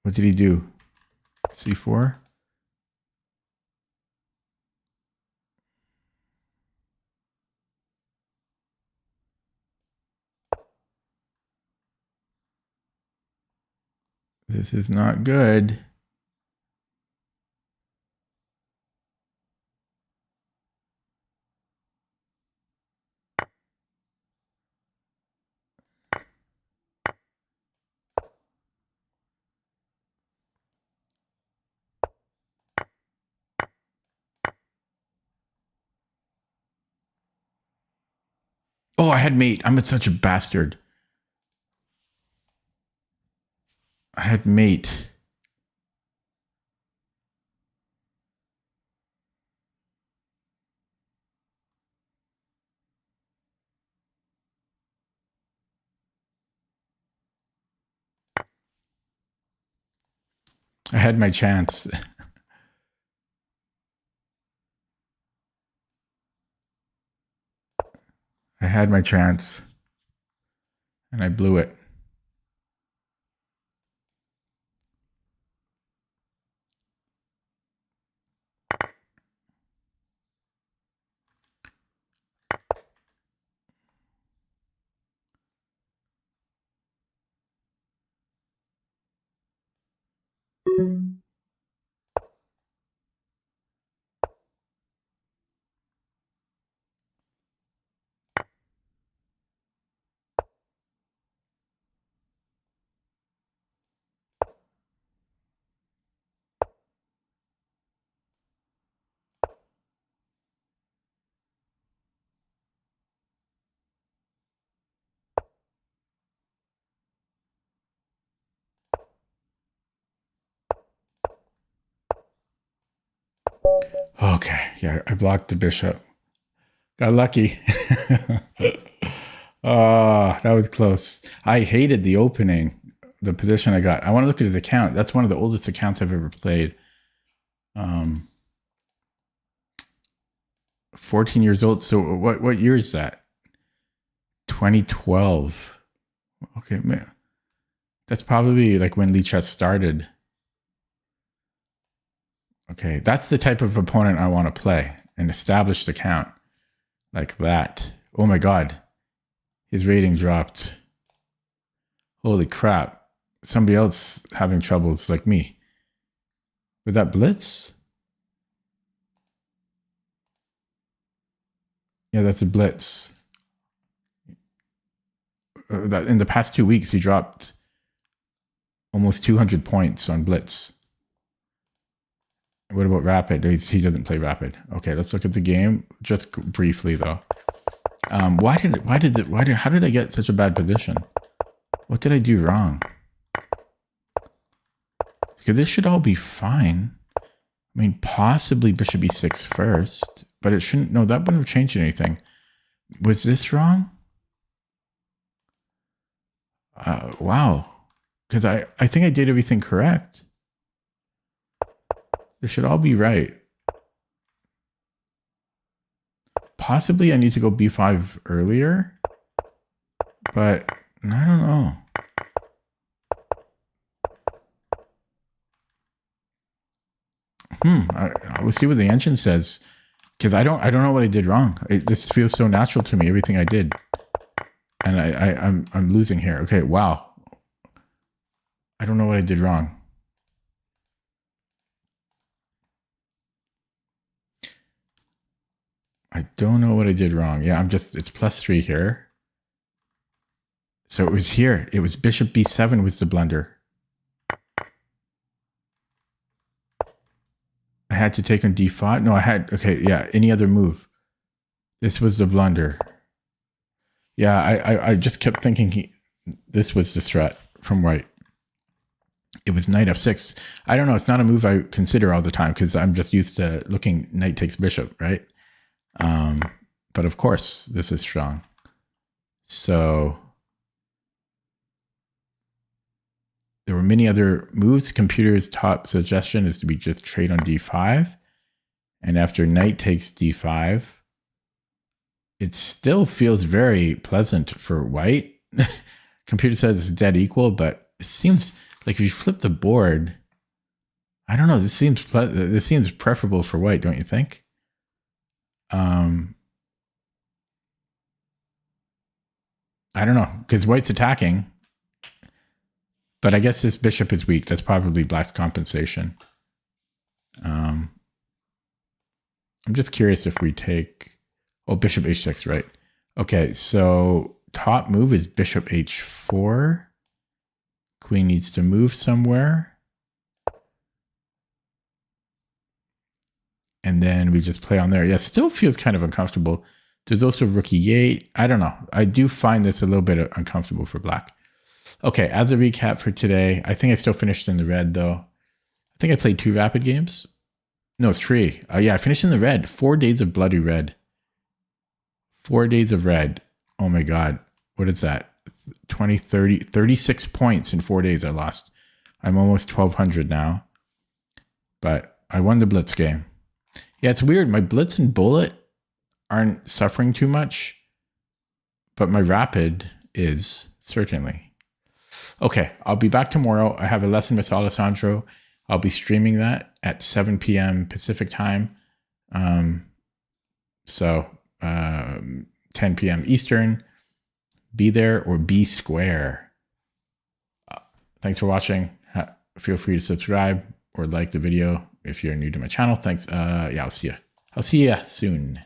What did he do? c4? This is not good. Oh, I had mate. I'm such a bastard. I had mate. I had my chance. I had my chance. And I blew it. Okay, yeah, I blocked the bishop. Got lucky. Oh, that was close. I hated the opening, the position I got. I want to look at his account. That's one of the oldest accounts I've ever played. 14 years old. So what year is that? 2012. Okay, man. That's probably like when Lichess started. Okay, that's the type of opponent I want to play. An established account like that. Oh my God. His rating dropped. Holy crap. Somebody else having troubles like me. With that blitz? Yeah, that's a blitz. In the past 2 weeks, he dropped almost 200 points on blitz. What about rapid? He doesn't play rapid. Okay, let's look at the game just briefly though. How did I get such a bad position? What did I do wrong? Because this should all be fine. I mean, possibly bishop e6 first, but it shouldn't. No, that wouldn't have changed anything. Was this wrong? Wow. Because I think I did everything correct. This should all be right. Possibly I need to go b5 earlier, but I don't know. We'll see what the engine says, because I don't know what I did wrong. This feels so natural to me, everything I did, and I'm losing here. Okay, wow. I don't know what I did wrong. I don't know what I did wrong. Yeah, it's +3 here. So it was here. It was bishop b7 was the blunder. I had to take on d5. No, okay, yeah, any other move. This was the blunder. Yeah, I just kept thinking this was the threat from white. It was knight f6. I don't know. It's not a move I consider all the time because I'm just used to looking knight takes bishop, right? But of course, this is strong. So there were many other moves. Computer's top suggestion is to be just trade on d5. And after knight takes d5, it still feels very pleasant for white. Computer says it's dead equal, but it seems like if you flip the board, I don't know, this seems preferable for white, don't you think? I don't know, because white's attacking, but I guess this bishop is weak. That's probably black's compensation. I'm just curious if we take, bishop h6, right? Okay, so top move is bishop h4. Queen needs to move somewhere. And then we just play on there. Yeah, still feels kind of uncomfortable. There's also rookie Yate. I don't know. I do find this a little bit uncomfortable for black. Okay, as a recap for today, I think I still finished in the red though. I think I played 2 rapid games. No, 3. Yeah, I finished in the red. 4 days of bloody red. 4 days of red. Oh my God. What is that? 20, 30, 36 points in 4 days I lost. I'm almost 1,200 now. But I won the blitz game. Yeah, it's weird. My blitz and bullet aren't suffering too much. But my rapid is, certainly. Okay, I'll be back tomorrow. I have a lesson with Alessandro. I'll be streaming that at 7 p.m. Pacific time. 10 p.m. Eastern. Be there or be square. Thanks for watching. Feel free to subscribe or like the video if you're new to my channel. Thanks. Yeah, I'll see you. I'll see you soon.